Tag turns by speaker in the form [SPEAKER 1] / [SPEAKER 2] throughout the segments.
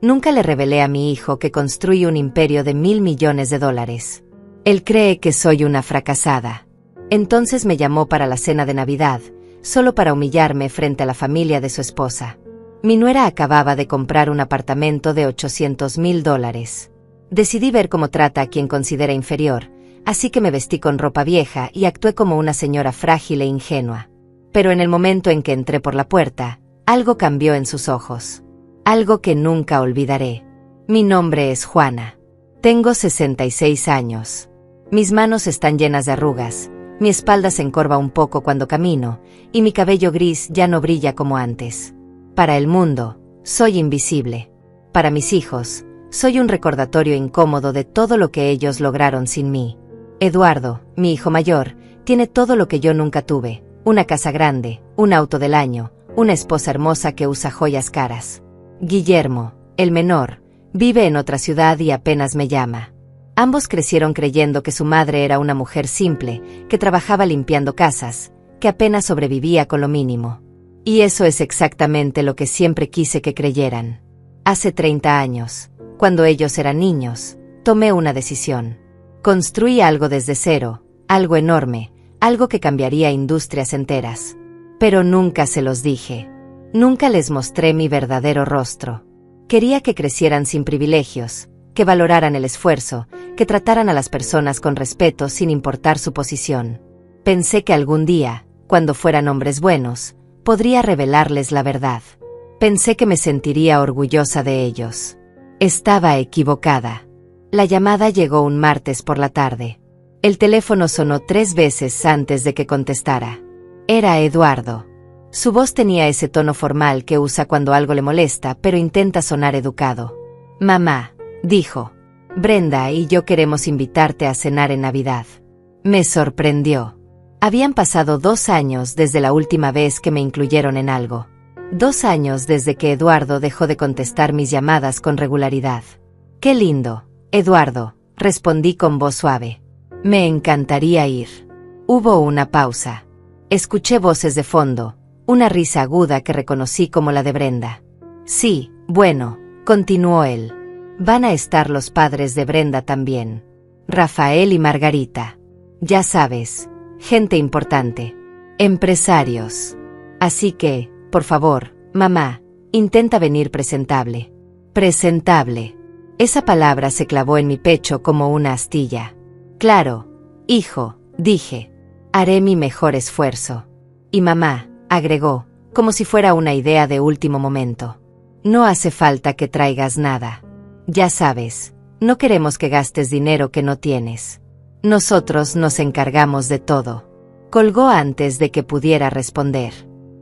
[SPEAKER 1] Nunca le revelé a mi hijo que construí un imperio de $1.000 millones. Él cree que soy una fracasada. Entonces me llamó para la cena de Navidad, solo para humillarme frente a la familia de su esposa. Mi nuera acababa de comprar un apartamento de $800.000. Decidí ver cómo trata a quien considera inferior, así que me vestí con ropa vieja y actué como una señora frágil e ingenua. Pero en el momento en que entré por la puerta, algo cambió en sus ojos. Algo que nunca olvidaré. Mi nombre es Juana. Tengo 66 años. Mis manos están llenas de arrugas, mi espalda se encorva un poco cuando camino, y mi cabello gris ya no brilla como antes. Para el mundo, soy invisible. Para mis hijos, soy un recordatorio incómodo de todo lo que ellos lograron sin mí. Eduardo, mi hijo mayor, tiene todo lo que yo nunca tuve: una casa grande, un auto del año, una esposa hermosa que usa joyas caras. Guillermo, el menor, vive en otra ciudad y apenas me llama. Ambos crecieron creyendo que su madre era una mujer simple, que trabajaba limpiando casas, que apenas sobrevivía con lo mínimo. Y eso es exactamente lo que siempre quise que creyeran. Hace 30 años, cuando ellos eran niños, tomé una decisión. Construí algo desde cero, algo enorme, algo que cambiaría industrias enteras. Pero nunca se los dije. Nunca les mostré mi verdadero rostro. Quería que crecieran sin privilegios, que valoraran el esfuerzo, que trataran a las personas con respeto sin importar su posición. Pensé que algún día, cuando fueran hombres buenos, podría revelarles la verdad. Pensé que me sentiría orgullosa de ellos. Estaba equivocada. La llamada llegó un martes por la tarde. El teléfono sonó 3 veces antes de que contestara. Era Eduardo. Su voz tenía ese tono formal que usa cuando algo le molesta, pero intenta sonar educado. «Mamá», dijo, «Brenda y yo queremos invitarte a cenar en Navidad». Me sorprendió. Habían pasado 2 años desde la última vez que me incluyeron en algo. 2 años desde que Eduardo dejó de contestar mis llamadas con regularidad. «Qué lindo, Eduardo», respondí con voz suave. «Me encantaría ir». Hubo una pausa. Escuché voces de fondo, una risa aguda que reconocí como la de Brenda. «Sí, bueno», continuó él. «Van a estar los padres de Brenda también. Rafael y Margarita. Ya sabes, gente importante. Empresarios. Así que, por favor, mamá, intenta venir presentable». Presentable. Esa palabra se clavó en mi pecho como una astilla. «Claro, hijo», dije. «Haré mi mejor esfuerzo». «Y mamá», agregó, como si fuera una idea de último momento, «no hace falta que traigas nada. Ya sabes, no queremos que gastes dinero que no tienes. Nosotros nos encargamos de todo». Colgó antes de que pudiera responder.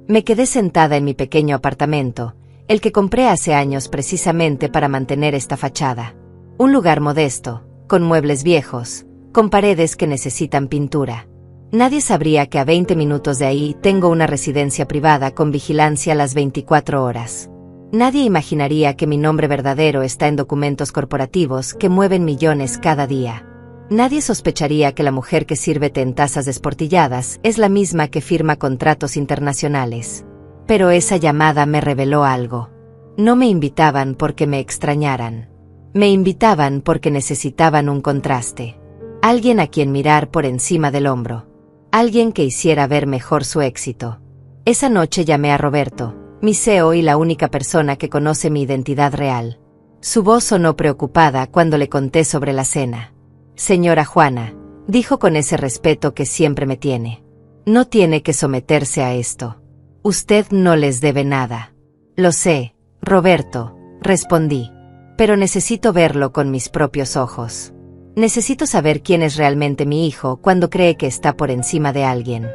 [SPEAKER 1] Me quedé sentada en mi pequeño apartamento, el que compré hace años precisamente para mantener esta fachada. Un lugar modesto, con muebles viejos, con paredes que necesitan pintura. Nadie sabría que a 20 minutos de ahí tengo una residencia privada con vigilancia las 24 horas. Nadie imaginaría que mi nombre verdadero está en documentos corporativos que mueven millones cada día. Nadie sospecharía que la mujer que sirve té en tazas desportilladas es la misma que firma contratos internacionales. Pero esa llamada me reveló algo. No me invitaban porque me extrañaran. Me invitaban porque necesitaban un contraste. Alguien a quien mirar por encima del hombro. Alguien que hiciera ver mejor su éxito. Esa noche llamé a Roberto, mi CEO y la única persona que conoce mi identidad real. Su voz sonó preocupada cuando le conté sobre la cena. «Señora Juana», dijo con ese respeto que siempre me tiene, «no tiene que someterse a esto. Usted no les debe nada». «Lo sé, Roberto», respondí, «pero necesito verlo con mis propios ojos. Necesito saber quién es realmente mi hijo cuando cree que está por encima de alguien».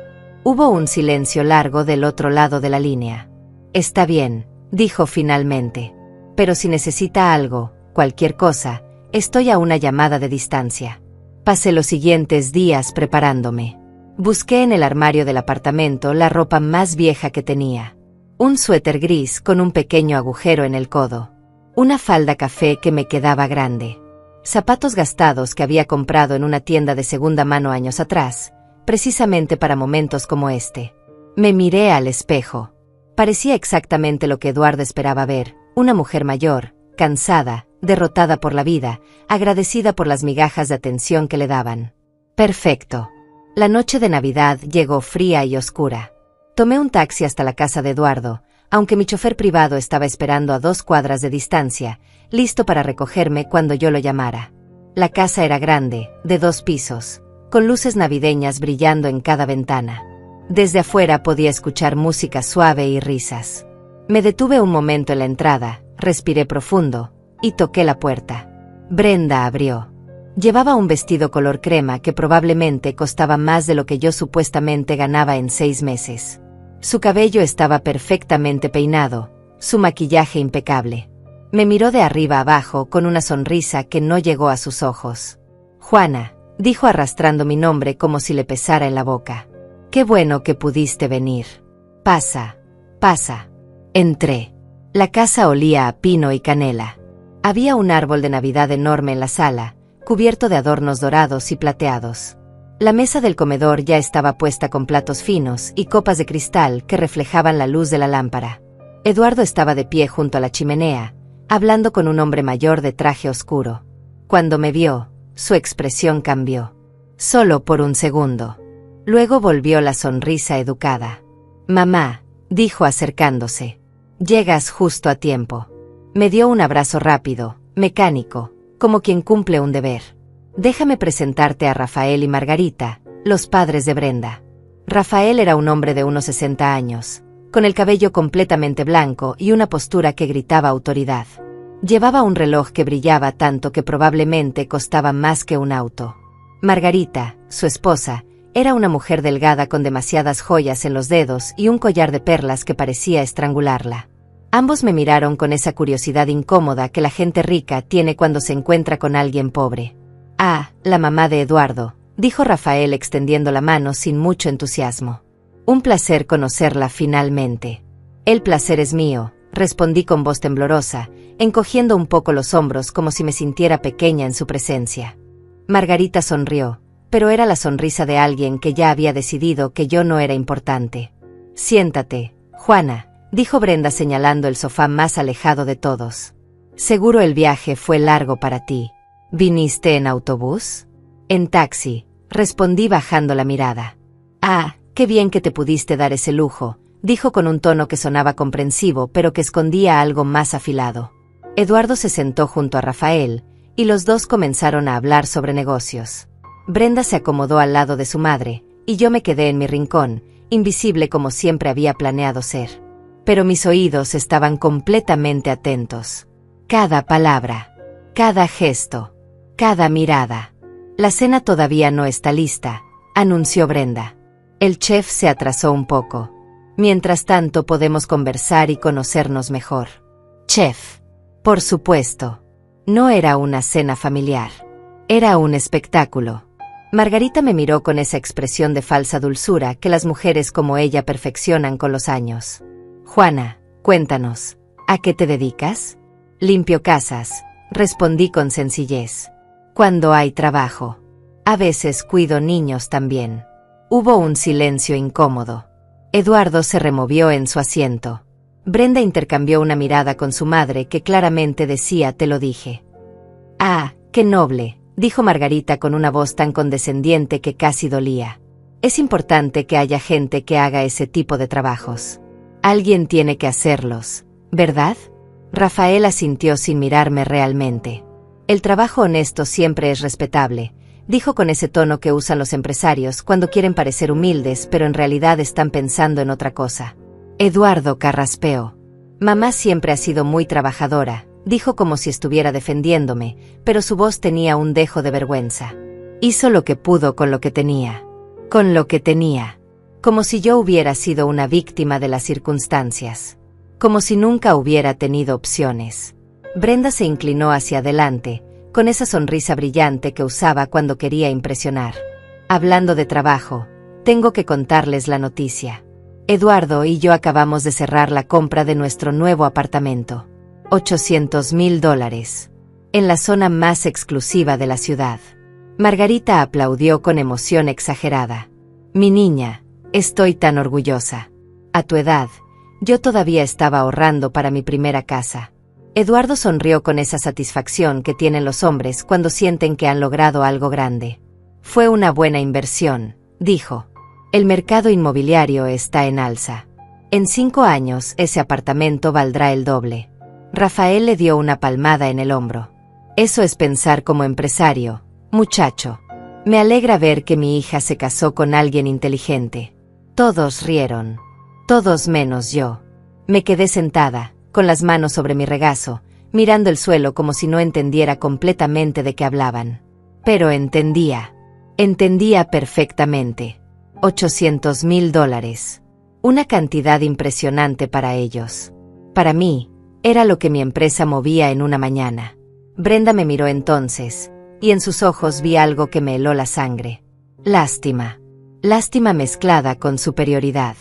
[SPEAKER 1] Hubo un silencio largo del otro lado de la línea. «Está bien», dijo finalmente. «Pero si necesita algo, cualquier cosa, estoy a una llamada de distancia». Pasé los siguientes días preparándome. Busqué en el armario del apartamento la ropa más vieja que tenía. Un suéter gris con un pequeño agujero en el codo. Una falda café que me quedaba grande. Zapatos gastados que había comprado en una tienda de segunda mano años atrás, precisamente para momentos como este. Me miré al espejo. Parecía exactamente lo que Eduardo esperaba ver, una mujer mayor, cansada, derrotada por la vida, agradecida por las migajas de atención que le daban. Perfecto. La noche de Navidad llegó fría y oscura. Tomé un taxi hasta la casa de Eduardo, aunque mi chofer privado estaba esperando a 2 cuadras de distancia, listo para recogerme cuando yo lo llamara. La casa era grande, de 2 pisos, con luces navideñas brillando en cada ventana. Desde afuera podía escuchar música suave y risas. Me detuve un momento en la entrada, respiré profundo, y toqué la puerta. Brenda abrió. Llevaba un vestido color crema que probablemente costaba más de lo que yo supuestamente ganaba en 6 meses. Su cabello estaba perfectamente peinado, su maquillaje impecable. Me miró de arriba abajo con una sonrisa que no llegó a sus ojos. Juana, dijo arrastrando mi nombre como si le pesara en la boca. Qué bueno que pudiste venir. Pasa, pasa. Entré. La casa olía a pino y canela. Había un árbol de Navidad enorme en la sala, cubierto de adornos dorados y plateados. La mesa del comedor ya estaba puesta con platos finos y copas de cristal que reflejaban la luz de la lámpara. Eduardo estaba de pie junto a la chimenea, hablando con un hombre mayor de traje oscuro. Cuando me vio, su expresión cambió. Solo por un segundo. Luego volvió la sonrisa educada. Mamá, dijo acercándose. Llegas justo a tiempo. Me dio un abrazo rápido, mecánico, como quien cumple un deber. Déjame presentarte a Rafael y Margarita, los padres de Brenda. Rafael era un hombre de unos 60 años, con el cabello completamente blanco y una postura que gritaba autoridad. Llevaba un reloj que brillaba tanto que probablemente costaba más que un auto. Margarita, su esposa, era una mujer delgada con demasiadas joyas en los dedos y un collar de perlas que parecía estrangularla. Ambos me miraron con esa curiosidad incómoda que la gente rica tiene cuando se encuentra con alguien pobre. Ah, la mamá de Eduardo, dijo Rafael extendiendo la mano sin mucho entusiasmo. Un placer conocerla finalmente. El placer es mío, respondí con voz temblorosa, encogiendo un poco los hombros como si me sintiera pequeña en su presencia. Margarita sonrió, pero era la sonrisa de alguien que ya había decidido que yo no era importante. Siéntate, Juana, dijo Brenda señalando el sofá más alejado de todos. Seguro el viaje fue largo para ti. ¿Viniste en autobús? En taxi, respondí bajando la mirada. Ah, qué bien que te pudiste dar ese lujo, dijo con un tono que sonaba comprensivo pero que escondía algo más afilado. Eduardo se sentó junto a Rafael, y los dos comenzaron a hablar sobre negocios. Brenda se acomodó al lado de su madre, y yo me quedé en mi rincón, invisible como siempre había planeado ser. Pero mis oídos estaban completamente atentos. Cada palabra, cada gesto, cada mirada. La cena todavía no está lista, anunció Brenda. El chef se atrasó un poco. Mientras tanto podemos conversar y conocernos mejor. Chef. Por supuesto. No era una cena familiar. Era un espectáculo. Margarita me miró con esa expresión de falsa dulzura que las mujeres como ella perfeccionan con los años. Juana, cuéntanos, ¿a qué te dedicas? Limpio casas, respondí con sencillez. Cuando hay trabajo. A veces cuido niños también. Hubo un silencio incómodo. Eduardo se removió en su asiento. Brenda intercambió una mirada con su madre que claramente decía te lo dije. Ah, qué noble, dijo Margarita con una voz tan condescendiente que casi dolía. Es importante que haya gente que haga ese tipo de trabajos. Alguien tiene que hacerlos, ¿verdad? Rafael asintió sin mirarme realmente. El trabajo honesto siempre es respetable, dijo con ese tono que usan los empresarios cuando quieren parecer humildes pero en realidad están pensando en otra cosa. Eduardo carraspeó. Mamá siempre ha sido muy trabajadora, dijo como si estuviera defendiéndome, pero su voz tenía un dejo de vergüenza. Hizo lo que pudo con lo que tenía. Con lo que tenía. Como si yo hubiera sido una víctima de las circunstancias. Como si nunca hubiera tenido opciones. Brenda se inclinó hacia adelante, con esa sonrisa brillante que usaba cuando quería impresionar. Hablando de trabajo, tengo que contarles la noticia. Eduardo y yo acabamos de cerrar la compra de nuestro nuevo apartamento. $800,000. En la zona más exclusiva de la ciudad. Margarita aplaudió con emoción exagerada. Mi niña, estoy tan orgullosa. A tu edad, yo todavía estaba ahorrando para mi primera casa. Eduardo sonrió con esa satisfacción que tienen los hombres cuando sienten que han logrado algo grande. Fue una buena inversión, dijo. El mercado inmobiliario está en alza. En 5 años ese apartamento valdrá el doble. Rafael le dio una palmada en el hombro. Eso es pensar como empresario, muchacho. Me alegra ver que mi hija se casó con alguien inteligente. Todos rieron. Todos menos yo. Me quedé sentada, con las manos sobre mi regazo, mirando el suelo como si no entendiera completamente de qué hablaban. Pero entendía. Entendía perfectamente. $800,000. Una cantidad impresionante para ellos. Para mí, era lo que mi empresa movía en una mañana. Brenda me miró entonces, y en sus ojos vi algo que me heló la sangre. Lástima. Lástima mezclada con superioridad.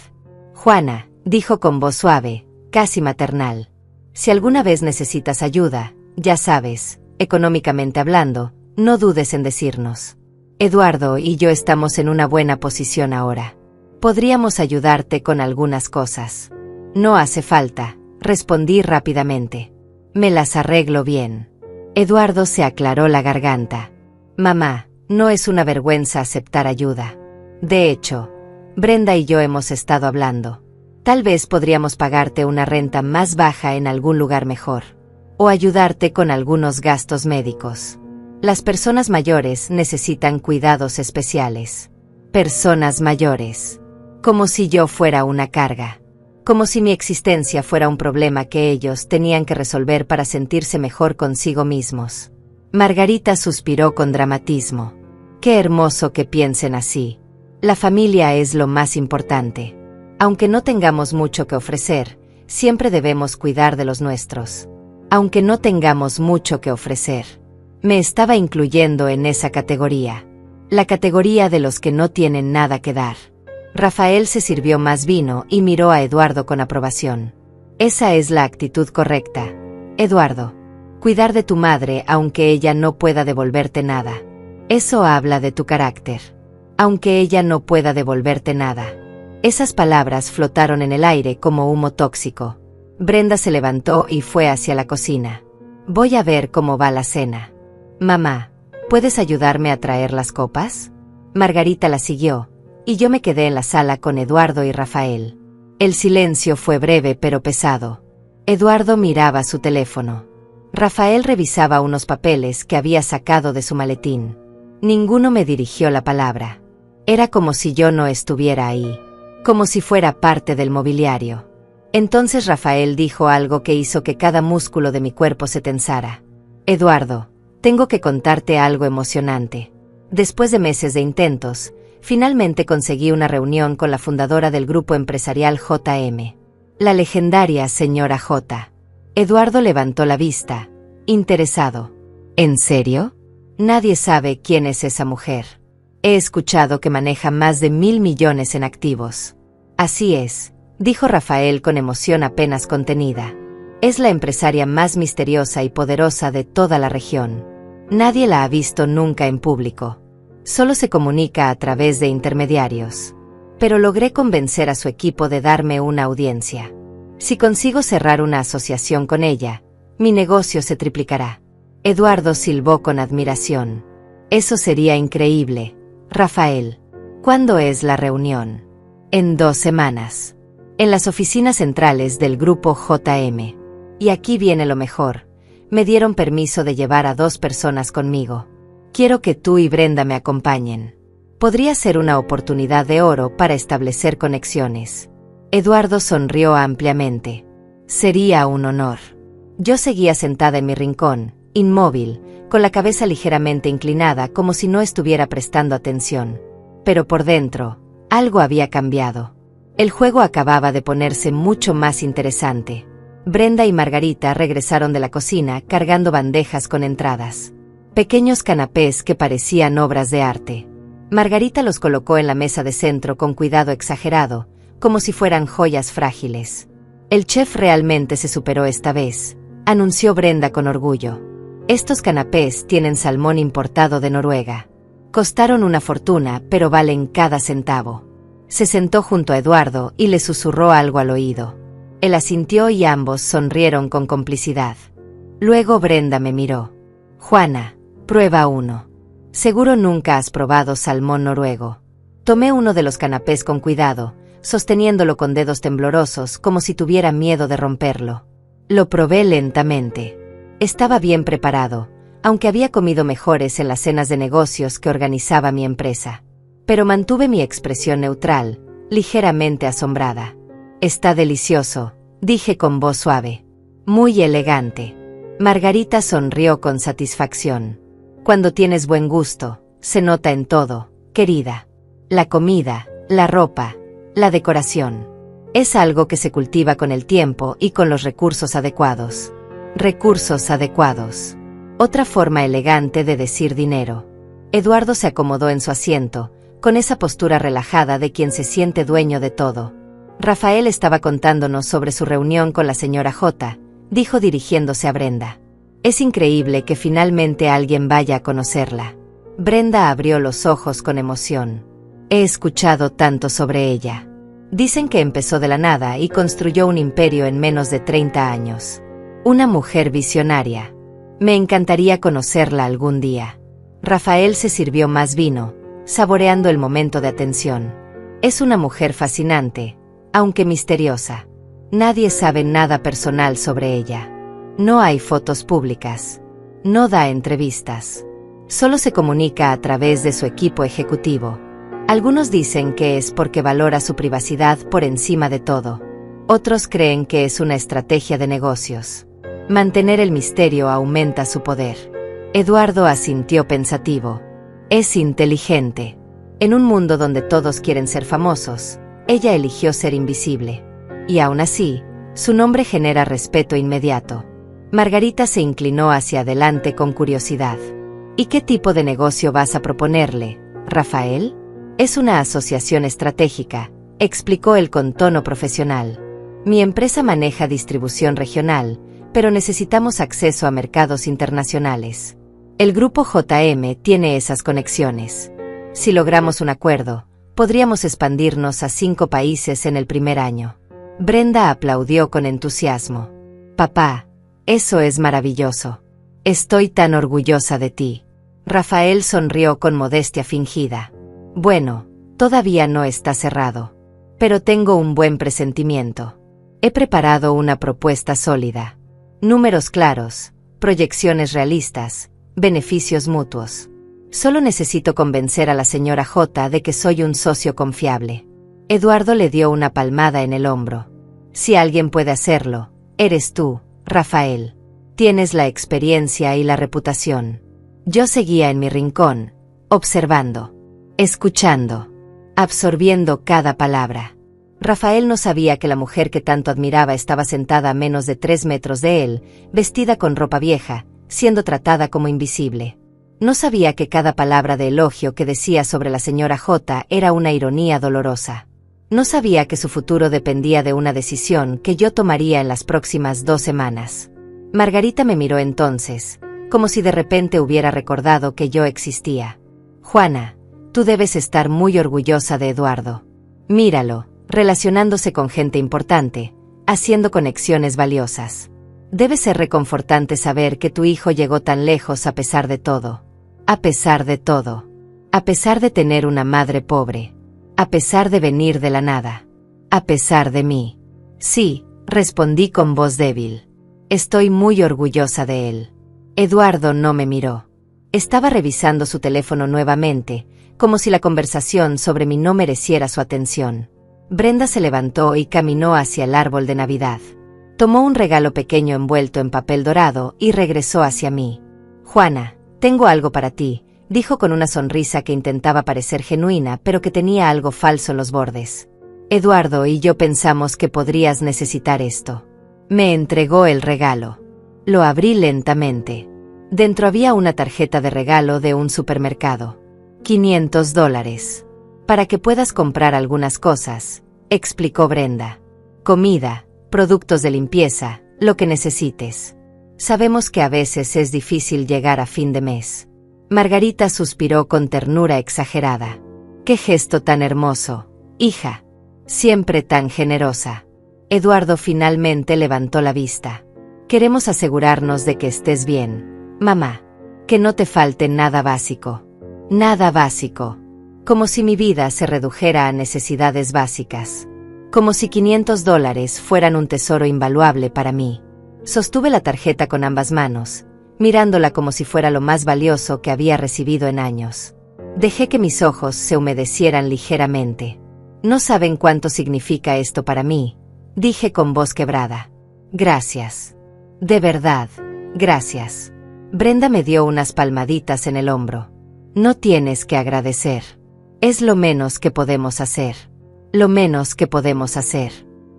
[SPEAKER 1] Juana, dijo con voz suave, casi maternal. Si alguna vez necesitas ayuda, ya sabes, económicamente hablando, no dudes en decirnos. Eduardo y yo estamos en una buena posición ahora. Podríamos ayudarte con algunas cosas. No hace falta, respondí rápidamente. Me las arreglo bien. Eduardo se aclaró la garganta. Mamá, no es una vergüenza aceptar ayuda. De hecho, Brenda y yo hemos estado hablando. Tal vez podríamos pagarte una renta más baja en algún lugar mejor. O ayudarte con algunos gastos médicos. Las personas mayores necesitan cuidados especiales. Personas mayores. Como si yo fuera una carga. Como si mi existencia fuera un problema que ellos tenían que resolver para sentirse mejor consigo mismos. Margarita suspiró con dramatismo. Qué hermoso que piensen así. La familia es lo más importante. Aunque no tengamos mucho que ofrecer, siempre debemos cuidar de los nuestros. Aunque no tengamos mucho que ofrecer. Me estaba incluyendo en esa categoría. La categoría de los que no tienen nada que dar. Rafael se sirvió más vino y miró a Eduardo con aprobación. Esa es la actitud correcta. Eduardo. Cuidar de tu madre aunque ella no pueda devolverte nada. Eso habla de tu carácter. Aunque ella no pueda devolverte nada. Esas palabras flotaron en el aire como humo tóxico. Brenda se levantó y fue hacia la cocina. Voy a ver cómo va la cena. Mamá, ¿puedes ayudarme a traer las copas? Margarita la siguió, y yo me quedé en la sala con Eduardo y Rafael. El silencio fue breve pero pesado. Eduardo miraba su teléfono. Rafael revisaba unos papeles que había sacado de su maletín. Ninguno me dirigió la palabra. Era como si yo no estuviera ahí. Como si fuera parte del mobiliario. Entonces Rafael dijo algo que hizo que cada músculo de mi cuerpo se tensara. Eduardo, tengo que contarte algo emocionante. Después de meses de intentos, finalmente conseguí una reunión con la fundadora del grupo empresarial JM. La legendaria señora J. Eduardo levantó la vista, interesado. ¿En serio? Nadie sabe quién es esa mujer. He escuchado que maneja más de 1.000 millones en activos. Así es, dijo Rafael con emoción apenas contenida. Es la empresaria más misteriosa y poderosa de toda la región. Nadie la ha visto nunca en público. Solo se comunica a través de intermediarios. Pero logré convencer a su equipo de darme una audiencia. Si consigo cerrar una asociación con ella, mi negocio se triplicará. Eduardo silbó con admiración. Eso sería increíble, Rafael. ¿Cuándo es la reunión? En 2 semanas. En las oficinas centrales del grupo JM. Y aquí viene lo mejor. Me dieron permiso de llevar a 2 personas conmigo. Quiero que tú y Brenda me acompañen. Podría ser una oportunidad de oro para establecer conexiones. Eduardo sonrió ampliamente. Sería un honor. Yo seguía sentada en mi rincón, inmóvil, con la cabeza ligeramente inclinada como si no estuviera prestando atención. Pero por dentro, algo había cambiado. El juego acababa de ponerse mucho más interesante. Brenda y Margarita regresaron de la cocina cargando bandejas con entradas. Pequeños canapés que parecían obras de arte. Margarita los colocó en la mesa de centro con cuidado exagerado, como si fueran joyas frágiles. El chef realmente se superó esta vez, anunció Brenda con orgullo. Estos canapés tienen salmón importado de Noruega. Costaron una fortuna, pero valen cada centavo. Se sentó junto a Eduardo y le susurró algo al oído. Él asintió y ambos sonrieron con complicidad. Luego Brenda me miró. Juana, prueba uno. Seguro nunca has probado salmón noruego. Tomé uno de los canapés con cuidado, sosteniéndolo con dedos temblorosos como si tuviera miedo de romperlo. Lo probé lentamente. Estaba bien preparado, aunque había comido mejores en las cenas de negocios que organizaba mi empresa. Pero mantuve mi expresión neutral, ligeramente asombrada. Está delicioso, dije con voz suave. Muy elegante. Margarita sonrió con satisfacción. Cuando tienes buen gusto, se nota en todo, querida. La comida, la ropa, la decoración. Es algo que se cultiva con el tiempo y con los recursos adecuados. Recursos adecuados. Otra forma elegante de decir dinero. Eduardo se acomodó en su asiento, con esa postura relajada de quien se siente dueño de todo. Rafael estaba contándonos sobre su reunión con la señora J, dijo dirigiéndose a Brenda. Es increíble que finalmente alguien vaya a conocerla. Brenda abrió los ojos con emoción. He escuchado tanto sobre ella. Dicen que empezó de la nada y construyó un imperio en menos de 30 años. Una mujer visionaria. Me encantaría conocerla algún día. Rafael se sirvió más vino, saboreando el momento de atención. Es una mujer fascinante, aunque misteriosa. Nadie sabe nada personal sobre ella. No hay fotos públicas. No da entrevistas. Solo se comunica a través de su equipo ejecutivo. Algunos dicen que es porque valora su privacidad por encima de todo. Otros creen que es una estrategia de negocios. Mantener el misterio aumenta su poder. Eduardo asintió pensativo. Es inteligente. En un mundo donde todos quieren ser famosos, ella eligió ser invisible. Y aún así, su nombre genera respeto inmediato. Margarita se inclinó hacia adelante con curiosidad. ¿Y qué tipo de negocio vas a proponerle, Rafael? Es una asociación estratégica, explicó él con tono profesional. Mi empresa maneja distribución regional, pero necesitamos acceso a mercados internacionales. El grupo JM tiene esas conexiones. Si logramos un acuerdo, podríamos expandirnos a 5 países en el primer año. Brenda aplaudió con entusiasmo. Papá, eso es maravilloso. Estoy tan orgullosa de ti. Rafael sonrió con modestia fingida. Bueno, todavía no está cerrado. Pero tengo un buen presentimiento. He preparado una propuesta sólida. Números claros, proyecciones realistas, beneficios mutuos. Solo necesito convencer a la señora J de que soy un socio confiable. Eduardo le dio una palmada en el hombro. Si alguien puede hacerlo, eres tú, Rafael. Tienes la experiencia y la reputación. Yo seguía en mi rincón, observando, escuchando, absorbiendo cada palabra. Rafael no sabía que la mujer que tanto admiraba estaba sentada a menos de 3 metros de él, vestida con ropa vieja, siendo tratada como invisible. No sabía que cada palabra de elogio que decía sobre la señora J era una ironía dolorosa. No sabía que su futuro dependía de una decisión que yo tomaría en las próximas 2 semanas. Margarita me miró entonces, como si de repente hubiera recordado que yo existía. Juana, tú debes estar muy orgullosa de Eduardo. Míralo, relacionándose con gente importante, haciendo conexiones valiosas. Debe ser reconfortante saber que tu hijo llegó tan lejos a pesar de todo. A pesar de todo. A pesar de tener una madre pobre. A pesar de venir de la nada. A pesar de mí. Sí, respondí con voz débil. Estoy muy orgullosa de él. Eduardo no me miró. Estaba revisando su teléfono nuevamente, como si la conversación sobre mí no mereciera su atención. Brenda se levantó y caminó hacia el árbol de Navidad. Tomó un regalo pequeño envuelto en papel dorado y regresó hacia mí. Juana, tengo algo para ti, dijo con una sonrisa que intentaba parecer genuina pero que tenía algo falso en los bordes. Eduardo y yo pensamos que podrías necesitar esto. Me entregó el regalo. Lo abrí lentamente. Dentro había una tarjeta de regalo de un supermercado. $500. Para que puedas comprar algunas cosas, explicó Brenda. Comida, productos de limpieza, lo que necesites. Sabemos que a veces es difícil llegar a fin de mes. Margarita suspiró con ternura exagerada. ¡Qué gesto tan hermoso, hija! Siempre tan generosa. Eduardo finalmente levantó la vista. Queremos asegurarnos de que estés bien, mamá. Que no te falte nada básico. Nada básico. Como si mi vida se redujera a necesidades básicas. Como si $500 fueran un tesoro invaluable para mí. Sostuve la tarjeta con ambas manos, mirándola como si fuera lo más valioso que había recibido en años. Dejé que mis ojos se humedecieran ligeramente. No saben cuánto significa esto para mí, dije con voz quebrada. Gracias. De verdad, gracias. Brenda me dio unas palmaditas en el hombro. No tienes que agradecer. Es lo menos que podemos hacer. Lo menos que podemos hacer.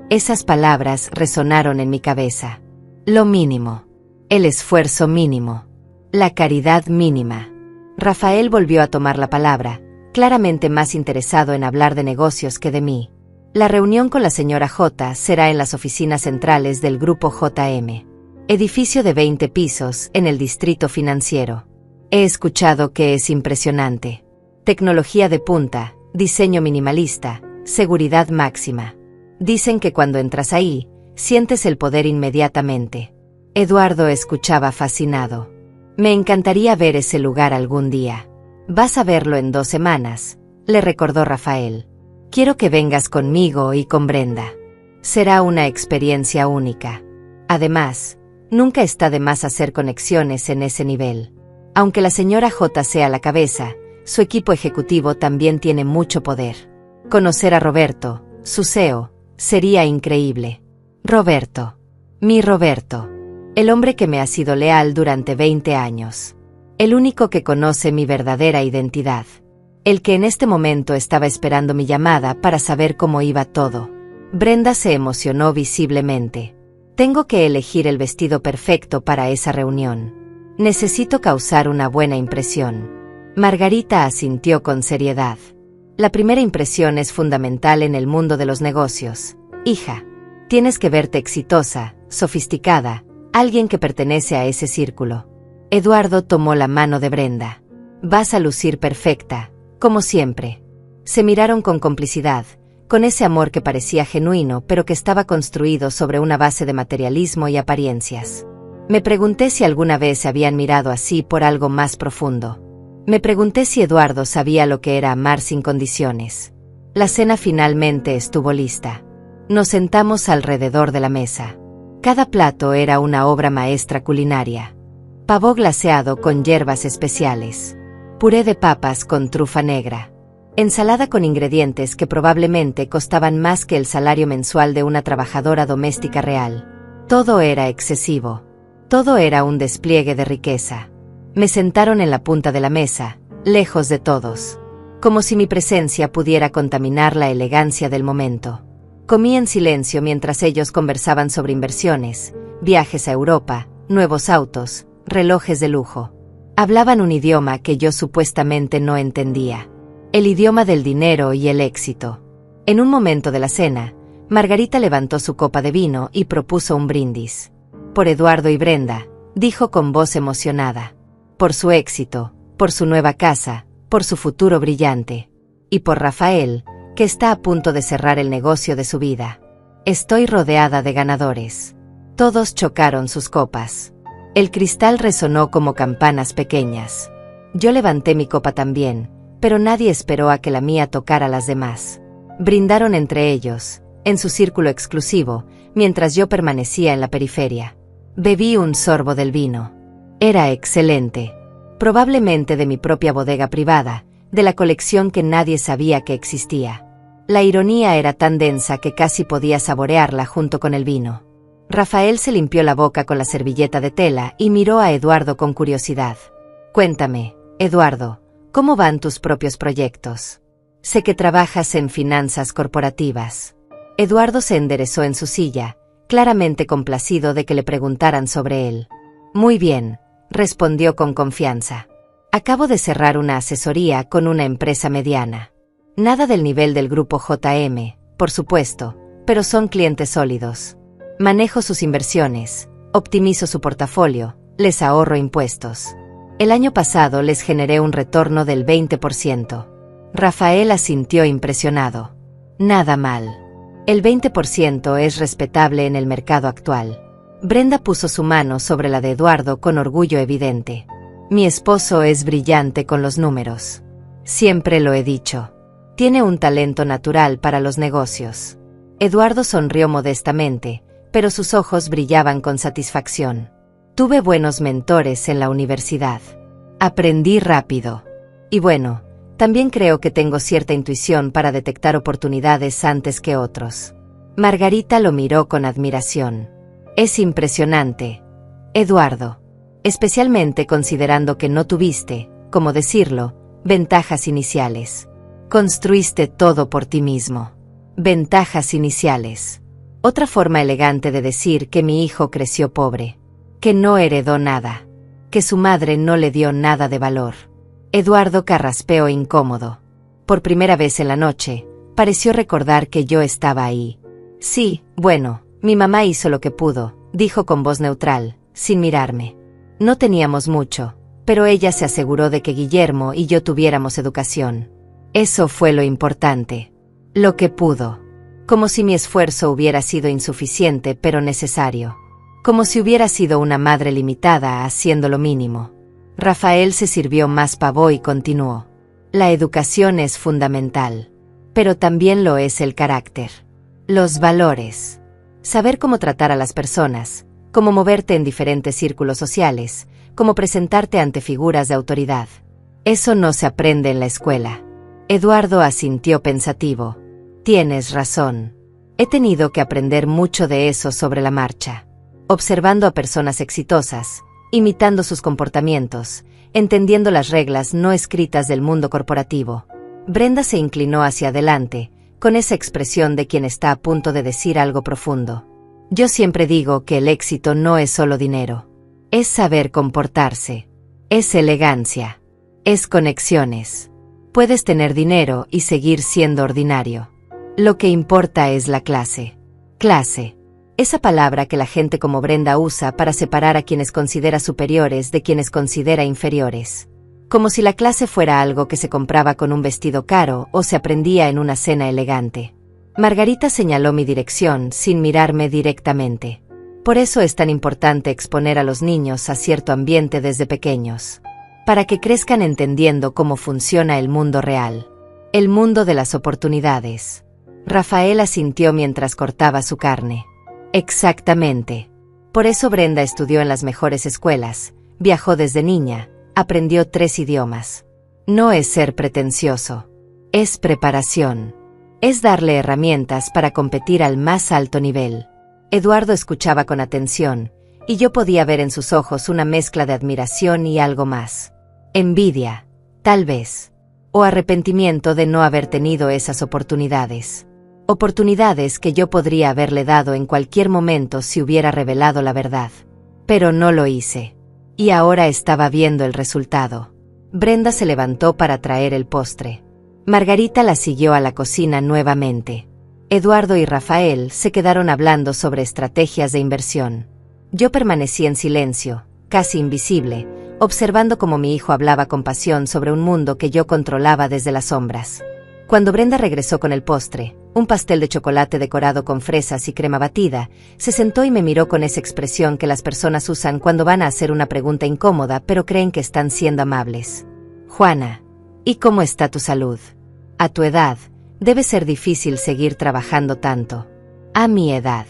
[SPEAKER 1] Esas palabras resonaron en mi cabeza. Lo mínimo. El esfuerzo mínimo. La caridad mínima. Rafael volvió a tomar la palabra, claramente más interesado en hablar de negocios que de mí. La reunión con la señora J será en las oficinas centrales del Grupo JM. Edificio de 20 pisos en el distrito financiero. He escuchado que es impresionante. Tecnología de punta, diseño minimalista, seguridad máxima. Dicen que cuando entras ahí, sientes el poder inmediatamente. Eduardo escuchaba fascinado. Me encantaría ver ese lugar algún día. Vas a verlo en 2 semanas, le recordó Rafael. Quiero que vengas conmigo y con Brenda. Será una experiencia única. Además, nunca está de más hacer conexiones en ese nivel. Aunque la señora J sea la cabeza, su equipo ejecutivo también tiene mucho poder. Conocer a Roberto, su CEO, sería increíble. Roberto. Mi Roberto. El hombre que me ha sido leal durante 20 años. El único que conoce mi verdadera identidad. El que en este momento estaba esperando mi llamada para saber cómo iba todo. Brenda se emocionó visiblemente. Tengo que elegir el vestido perfecto para esa reunión. Necesito causar una buena impresión. Margarita asintió con seriedad. La primera impresión es fundamental en el mundo de los negocios. Hija, tienes que verte exitosa, sofisticada, alguien que pertenece a ese círculo. Eduardo tomó la mano de Brenda. Vas a lucir perfecta, como siempre. Se miraron con complicidad, con ese amor que parecía genuino pero que estaba construido sobre una base de materialismo y apariencias. Me pregunté si alguna vez se habían mirado así por algo más profundo. Me pregunté si Eduardo sabía lo que era amar sin condiciones. La cena finalmente estuvo lista. Nos sentamos alrededor de la mesa. Cada plato era una obra maestra culinaria. Pavo glaseado con hierbas especiales. Puré de papas con trufa negra. Ensalada con ingredientes que probablemente costaban más que el salario mensual de una trabajadora doméstica real. Todo era excesivo. Todo era un despliegue de riqueza. Me sentaron en la punta de la mesa, lejos de todos. Como si mi presencia pudiera contaminar la elegancia del momento. Comí en silencio mientras ellos conversaban sobre inversiones, viajes a Europa, nuevos autos, relojes de lujo. Hablaban un idioma que yo supuestamente no entendía. El idioma del dinero y el éxito. En un momento de la cena, Margarita levantó su copa de vino y propuso un brindis. Por Eduardo y Brenda, dijo con voz emocionada. Por su éxito, por su nueva casa, por su futuro brillante. Y por Rafael, que está a punto de cerrar el negocio de su vida. Estoy rodeada de ganadores. Todos chocaron sus copas. El cristal resonó como campanas pequeñas. Yo levanté mi copa también, pero nadie esperó a que la mía tocara a las demás. Brindaron entre ellos, en su círculo exclusivo, mientras yo permanecía en la periferia. Bebí un sorbo del vino. Era excelente. Probablemente de mi propia bodega privada, de la colección que nadie sabía que existía. La ironía era tan densa que casi podía saborearla junto con el vino. Rafael se limpió la boca con la servilleta de tela y miró a Eduardo con curiosidad. Cuéntame, Eduardo, ¿cómo van tus propios proyectos? Sé que trabajas en finanzas corporativas. Eduardo se enderezó en su silla, claramente complacido de que le preguntaran sobre él. Muy bien, respondió con confianza. Acabo de cerrar una asesoría con una empresa mediana. Nada del nivel del grupo JM, por supuesto, pero son clientes sólidos. Manejo sus inversiones, optimizo su portafolio, les ahorro impuestos. El año pasado les generé un retorno del 20%. Rafael asintió impresionado. Nada mal. El 20% es respetable en el mercado actual. Brenda puso su mano sobre la de Eduardo con orgullo evidente. Mi esposo es brillante con los números. Siempre lo he dicho. Tiene un talento natural para los negocios. Eduardo sonrió modestamente, pero sus ojos brillaban con satisfacción. Tuve buenos mentores en la universidad. Aprendí rápido. Y bueno, también creo que tengo cierta intuición para detectar oportunidades antes que otros. Margarita lo miró con admiración. Es impresionante, Eduardo. Especialmente considerando que no tuviste, como decirlo, ventajas iniciales. Construiste todo por ti mismo. Ventajas iniciales. Otra forma elegante de decir que mi hijo creció pobre. Que no heredó nada. Que su madre no le dio nada de valor. Eduardo carraspeó incómodo. Por primera vez en la noche, pareció recordar que yo estaba ahí. Sí, bueno, mi mamá hizo lo que pudo, dijo con voz neutral, sin mirarme. No teníamos mucho, pero ella se aseguró de que Guillermo y yo tuviéramos educación. Eso fue lo importante. Lo que pudo. Como si mi esfuerzo hubiera sido insuficiente pero necesario. Como si hubiera sido una madre limitada haciendo lo mínimo. Rafael se sirvió más pavó y continuó. La educación es fundamental. Pero también lo es el carácter. Los valores. Saber cómo tratar a las personas, cómo moverte en diferentes círculos sociales, cómo presentarte ante figuras de autoridad. Eso no se aprende en la escuela. Eduardo asintió pensativo. Tienes razón. He tenido que aprender mucho de eso sobre la marcha. Observando a personas exitosas, imitando sus comportamientos, entendiendo las reglas no escritas del mundo corporativo. Brenda se inclinó hacia adelante, con esa expresión de quien está a punto de decir algo profundo. Yo siempre digo que el éxito no es solo dinero. Es saber comportarse. Es elegancia. Es conexiones. Puedes tener dinero y seguir siendo ordinario. Lo que importa es la clase. Clase. Esa palabra que la gente como Brenda usa para separar a quienes considera superiores de quienes considera inferiores. Como si la clase fuera algo que se compraba con un vestido caro o se aprendía en una cena elegante. Margarita señaló mi dirección sin mirarme directamente. Por eso es tan importante exponer a los niños a cierto ambiente desde pequeños. Para que crezcan entendiendo cómo funciona el mundo real. El mundo de las oportunidades. Rafael asintió mientras cortaba su carne. Exactamente. Por eso Brenda estudió en las mejores escuelas, viajó desde niña, aprendió 3 idiomas. No es ser pretencioso. Es preparación. Es darle herramientas para competir al más alto nivel. Eduardo escuchaba con atención, y yo podía ver en sus ojos una mezcla de admiración y algo más. Envidia, tal vez. O arrepentimiento de no haber tenido esas oportunidades. Oportunidades que yo podría haberle dado en cualquier momento si hubiera revelado la verdad. Pero no lo hice. Y ahora estaba viendo el resultado. Brenda se levantó para traer el postre. Margarita la siguió a la cocina nuevamente. Eduardo y Rafael se quedaron hablando sobre estrategias de inversión. Yo permanecí en silencio, casi invisible, observando cómo mi hijo hablaba con pasión sobre un mundo que yo controlaba desde las sombras. Cuando Brenda regresó con el postre, un pastel de chocolate decorado con fresas y crema batida, se sentó y me miró con esa expresión que las personas usan cuando van a hacer una pregunta incómoda pero creen que están siendo amables. Juana, ¿y cómo está tu salud? A tu edad, debe ser difícil seguir trabajando tanto. A mi edad.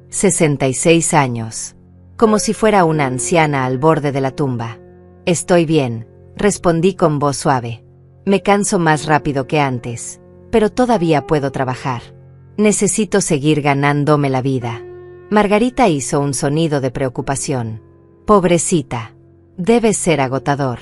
[SPEAKER 1] 66 años. Como si fuera una anciana al borde de la tumba. Estoy bien, respondí con voz suave. Me canso más rápido que antes, pero todavía puedo trabajar. Necesito seguir ganándome la vida. Margarita hizo un sonido de preocupación. Pobrecita. Debe ser agotador.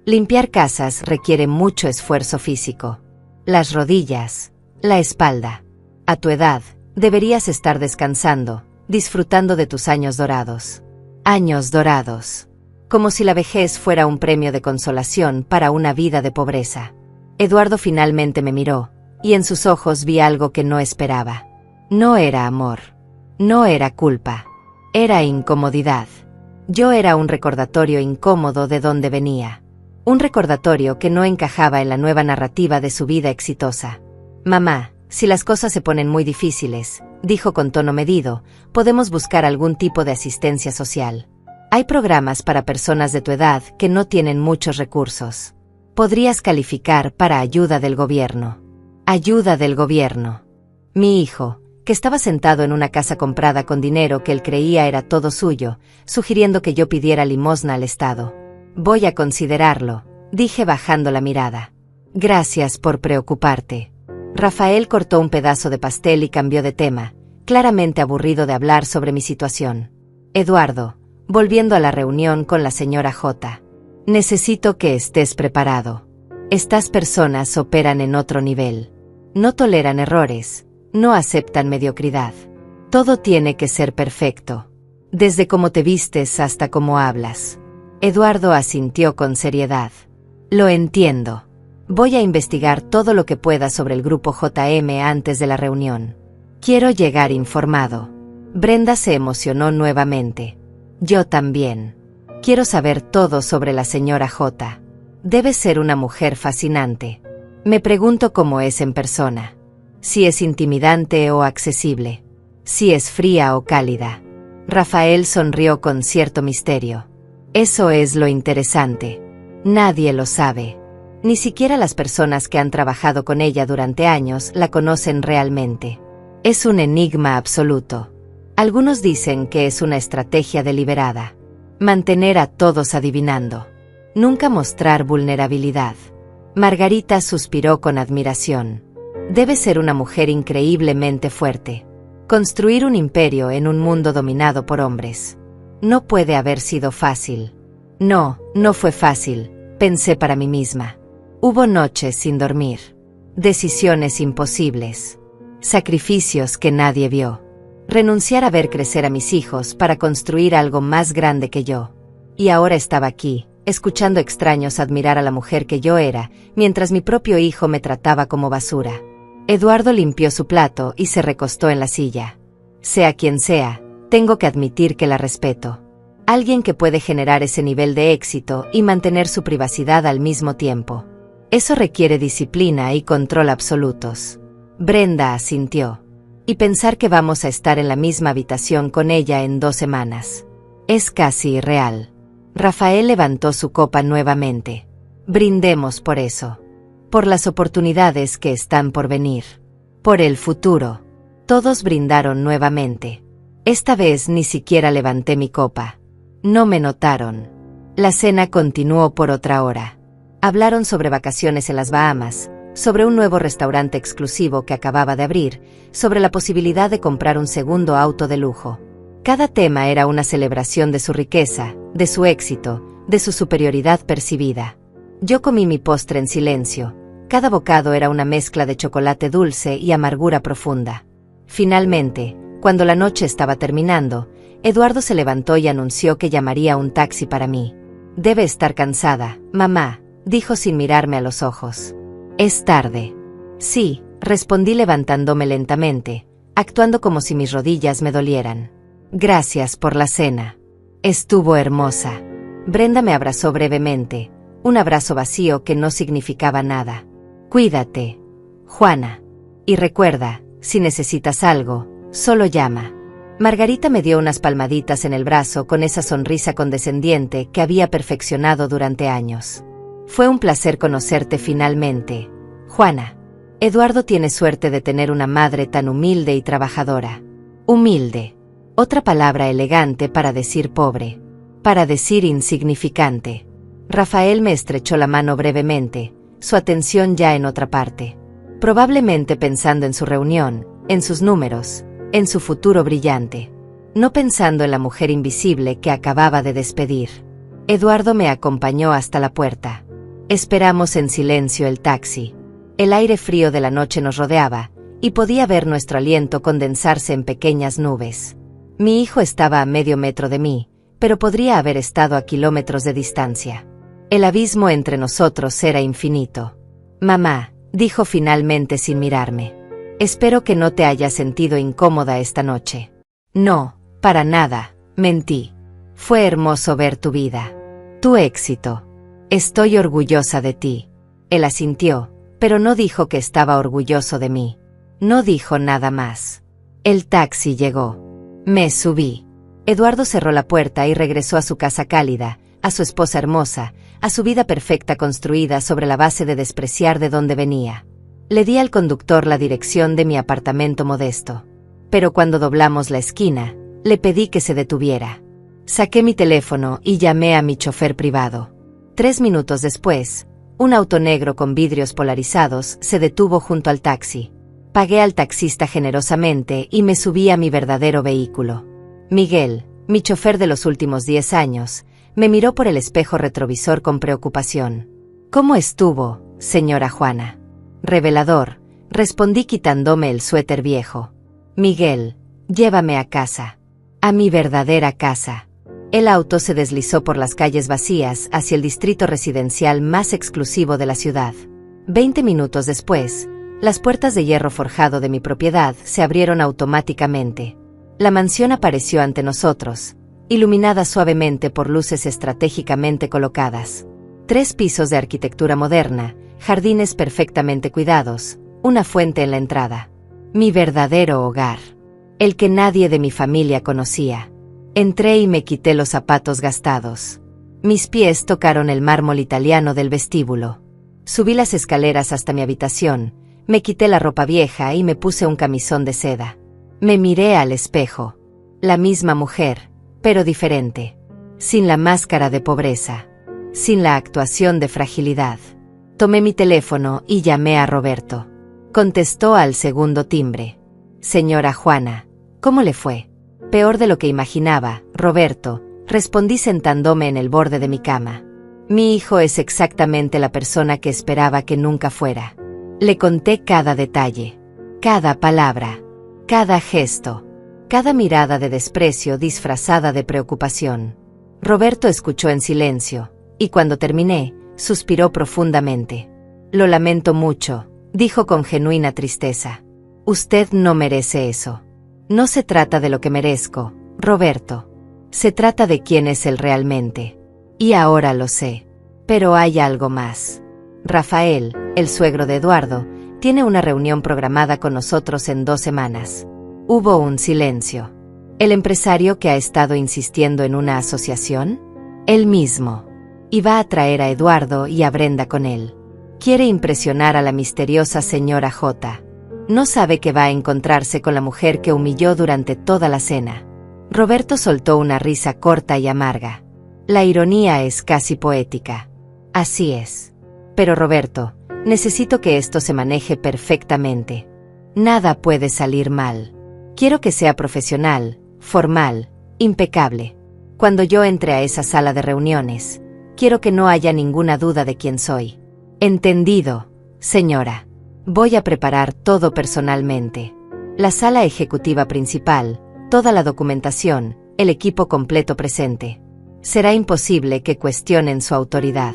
[SPEAKER 1] Limpiar casas requiere mucho esfuerzo físico. Las rodillas, la espalda. A tu edad, deberías estar descansando, disfrutando de tus años dorados. Años dorados. Como si la vejez fuera un premio de consolación para una vida de pobreza. Eduardo finalmente me miró, y en sus ojos vi algo que no esperaba. No era amor. No era culpa. Era incomodidad. Yo era un recordatorio incómodo de dónde venía. Un recordatorio que no encajaba en la nueva narrativa de su vida exitosa. Mamá, si las cosas se ponen muy difíciles, dijo con tono medido, podemos buscar algún tipo de asistencia social. Hay programas para personas de tu edad que no tienen muchos recursos. Podrías calificar para ayuda del gobierno. Ayuda del gobierno. Mi hijo, que estaba sentado en una casa comprada con dinero que él creía era todo suyo, sugiriendo que yo pidiera limosna al Estado. Voy a considerarlo, dije bajando la mirada. Gracias por preocuparte. Rafael cortó un pedazo de pastel y cambió de tema, claramente aburrido de hablar sobre mi situación. Eduardo, volviendo a la reunión con la señora J. Necesito que estés preparado. Estas personas operan en otro nivel. No toleran errores. No aceptan mediocridad. Todo tiene que ser perfecto. Desde cómo te vistes hasta cómo hablas. Eduardo asintió con seriedad. Lo entiendo. Voy a investigar todo lo que pueda sobre el grupo JM antes de la reunión. Quiero llegar informado. Brenda se emocionó nuevamente. Yo también. Quiero saber todo sobre la señora J. Debe ser una mujer fascinante. Me pregunto cómo es en persona. Si es intimidante o accesible. Si es fría o cálida. Rafael sonrió con cierto misterio. Eso es lo interesante. Nadie lo sabe. Ni siquiera las personas que han trabajado con ella durante años la conocen realmente. Es un enigma absoluto. Algunos dicen que es una estrategia deliberada. Mantener a todos adivinando. Nunca mostrar vulnerabilidad. Margarita suspiró con admiración. Debe ser una mujer increíblemente fuerte. Construir un imperio en un mundo dominado por hombres. No puede haber sido fácil. No, no fue fácil, pensé para mí misma. Hubo noches sin dormir. Decisiones imposibles. Sacrificios que nadie vio. Renunciar a ver crecer a mis hijos para construir algo más grande que yo. Y ahora estaba aquí, escuchando extraños admirar a la mujer que yo era, mientras mi propio hijo me trataba como basura. Eduardo limpió su plato y se recostó en la silla. Sea quien sea, tengo que admitir que la respeto. Alguien que puede generar ese nivel de éxito y mantener su privacidad al mismo tiempo. Eso requiere disciplina y control absolutos. Brenda asintió. Y pensar que vamos a estar en la misma habitación con ella en 2 semanas. Es casi irreal. Rafael levantó su copa nuevamente. Brindemos por eso. Por las oportunidades que están por venir. Por el futuro. Todos brindaron nuevamente. Esta vez ni siquiera levanté mi copa. No me notaron. La cena continuó por otra hora. Hablaron sobre vacaciones en las Bahamas, sobre un nuevo restaurante exclusivo que acababa de abrir, sobre la posibilidad de comprar un segundo auto de lujo. Cada tema era una celebración de su riqueza, de su éxito, de su superioridad percibida. Yo comí mi postre en silencio. Cada bocado era una mezcla de chocolate dulce y amargura profunda. Finalmente, cuando la noche estaba terminando, Eduardo se levantó y anunció que llamaría un taxi para mí. Debe estar cansada, mamá, dijo sin mirarme a los ojos. Es tarde. Sí, respondí levantándome lentamente, actuando como si mis rodillas me dolieran. Gracias por la cena. Estuvo hermosa. Brenda me abrazó brevemente, un abrazo vacío que no significaba nada. Cuídate, Juana. Y recuerda, si necesitas algo, solo llama. Margarita me dio unas palmaditas en el brazo con esa sonrisa condescendiente que había perfeccionado durante años. Fue un placer conocerte finalmente, Juana. Eduardo tiene suerte de tener una madre tan humilde y trabajadora. Humilde. Otra palabra elegante para decir pobre. Para decir insignificante. Rafael me estrechó la mano brevemente, su atención ya en otra parte. Probablemente pensando en su reunión, en sus números, en su futuro brillante. No pensando en la mujer invisible que acababa de despedir. Eduardo me acompañó hasta la puerta. Esperamos en silencio el taxi. El aire frío de la noche nos rodeaba, y podía ver nuestro aliento condensarse en pequeñas nubes. Mi hijo estaba a medio metro de mí, pero podría haber estado a kilómetros de distancia. El abismo entre nosotros era infinito. Mamá, dijo finalmente sin mirarme. Espero que no te hayas sentido incómoda esta noche. No, para nada, mentí. Fue hermoso ver tu vida. Tu éxito. Estoy orgullosa de ti. Él asintió, pero no dijo que estaba orgulloso de mí. No dijo nada más. El taxi llegó. Me subí. Eduardo cerró la puerta y regresó a su casa cálida, a su esposa hermosa, a su vida perfecta construida sobre la base de despreciar de dónde venía. Le di al conductor la dirección de mi apartamento modesto. Pero cuando doblamos la esquina, le pedí que se detuviera. Saqué mi teléfono y llamé a mi chofer privado. 3 minutos después, un auto negro con vidrios polarizados se detuvo junto al taxi. Pagué al taxista generosamente y me subí a mi verdadero vehículo. Miguel, mi chofer de los últimos 10 años, me miró por el espejo retrovisor con preocupación. ¿Cómo estuvo, señora Juana? Revelador, respondí quitándome el suéter viejo. Miguel, llévame a casa. A mi verdadera casa. El auto se deslizó por las calles vacías hacia el distrito residencial más exclusivo de la ciudad. 20 minutos después, las puertas de hierro forjado de mi propiedad se abrieron automáticamente. La mansión apareció ante nosotros, iluminada suavemente por luces estratégicamente colocadas. 3 pisos de arquitectura moderna, jardines perfectamente cuidados, una fuente en la entrada. Mi verdadero hogar. El que nadie de mi familia conocía. Entré y me quité los zapatos gastados. Mis pies tocaron el mármol italiano del vestíbulo. Subí las escaleras hasta mi habitación, me quité la ropa vieja y me puse un camisón de seda. Me miré al espejo. La misma mujer, pero diferente. Sin la máscara de pobreza. Sin la actuación de fragilidad. Tomé mi teléfono y llamé a Roberto. Contestó al segundo timbre. Señora Juana, ¿cómo le fue? Peor de lo que imaginaba, Roberto, respondí sentándome en el borde de mi cama. Mi hijo es exactamente la persona que esperaba que nunca fuera. Le conté cada detalle, cada palabra, cada gesto, cada mirada de desprecio disfrazada de preocupación. Roberto escuchó en silencio, y cuando terminé, suspiró profundamente. Lo lamento mucho, dijo con genuina tristeza. Usted no merece eso. No se trata de lo que merezco, Roberto. Se trata de quién es él realmente. Y ahora lo sé. Pero hay algo más. Rafael, el suegro de Eduardo, tiene una reunión programada con nosotros en 2 semanas. Hubo un silencio. ¿El empresario que ha estado insistiendo en una asociación? Él mismo. Y va a traer a Eduardo y a Brenda con él. Quiere impresionar a la misteriosa señora J. No sabe que va a encontrarse con la mujer que humilló durante toda la cena. Roberto soltó una risa corta y amarga. La ironía es casi poética. Así es. Pero Roberto, necesito que esto se maneje perfectamente. Nada puede salir mal. Quiero que sea profesional, formal, impecable. Cuando yo entre a esa sala de reuniones, quiero que no haya ninguna duda de quién soy. Entendido, señora. Voy a preparar todo personalmente. La sala ejecutiva principal, toda la documentación, el equipo completo presente. Será imposible que cuestionen su autoridad.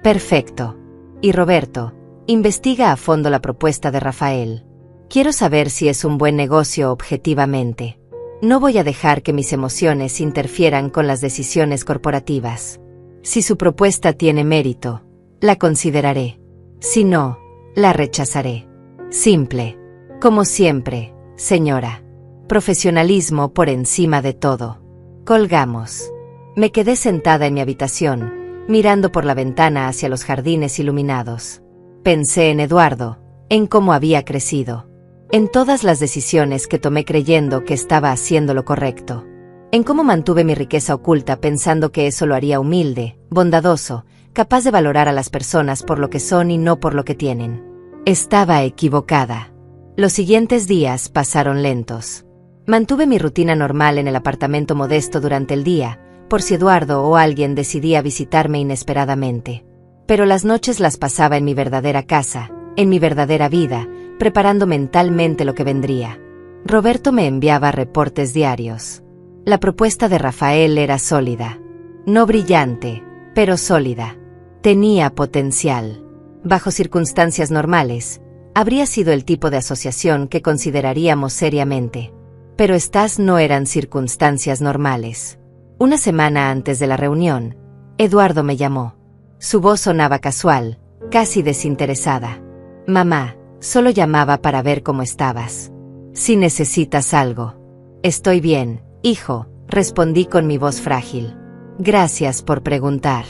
[SPEAKER 1] Perfecto. Y Roberto, investiga a fondo la propuesta de Rafael. Quiero saber si es un buen negocio objetivamente. No voy a dejar que mis emociones interfieran con las decisiones corporativas. Si su propuesta tiene mérito, la consideraré. Si no, la rechazaré. Simple. Como siempre, señora. Profesionalismo por encima de todo. Colgamos. Me quedé sentada en mi habitación, mirando por la ventana hacia los jardines iluminados. Pensé en Eduardo, en cómo había crecido. En todas las decisiones que tomé creyendo que estaba haciendo lo correcto. En cómo mantuve mi riqueza oculta pensando que eso lo haría humilde, bondadoso, capaz de valorar a las personas por lo que son y no por lo que tienen. Estaba equivocada. Los siguientes días pasaron lentos. Mantuve mi rutina normal en el apartamento modesto durante el día, por si Eduardo o alguien decidía visitarme inesperadamente. Pero las noches las pasaba en mi verdadera casa, en mi verdadera vida, preparando mentalmente lo que vendría. Roberto me enviaba reportes diarios. La propuesta de Rafael era sólida. No brillante, pero sólida. Tenía potencial. Bajo circunstancias normales, habría sido el tipo de asociación que consideraríamos seriamente. Pero estas no eran circunstancias normales. Una semana antes de la reunión, Eduardo me llamó. Su voz sonaba casual, casi desinteresada. Mamá, solo llamaba para ver cómo estabas. Si necesitas algo. Estoy bien, hijo, respondí con mi voz frágil. Gracias por preguntar.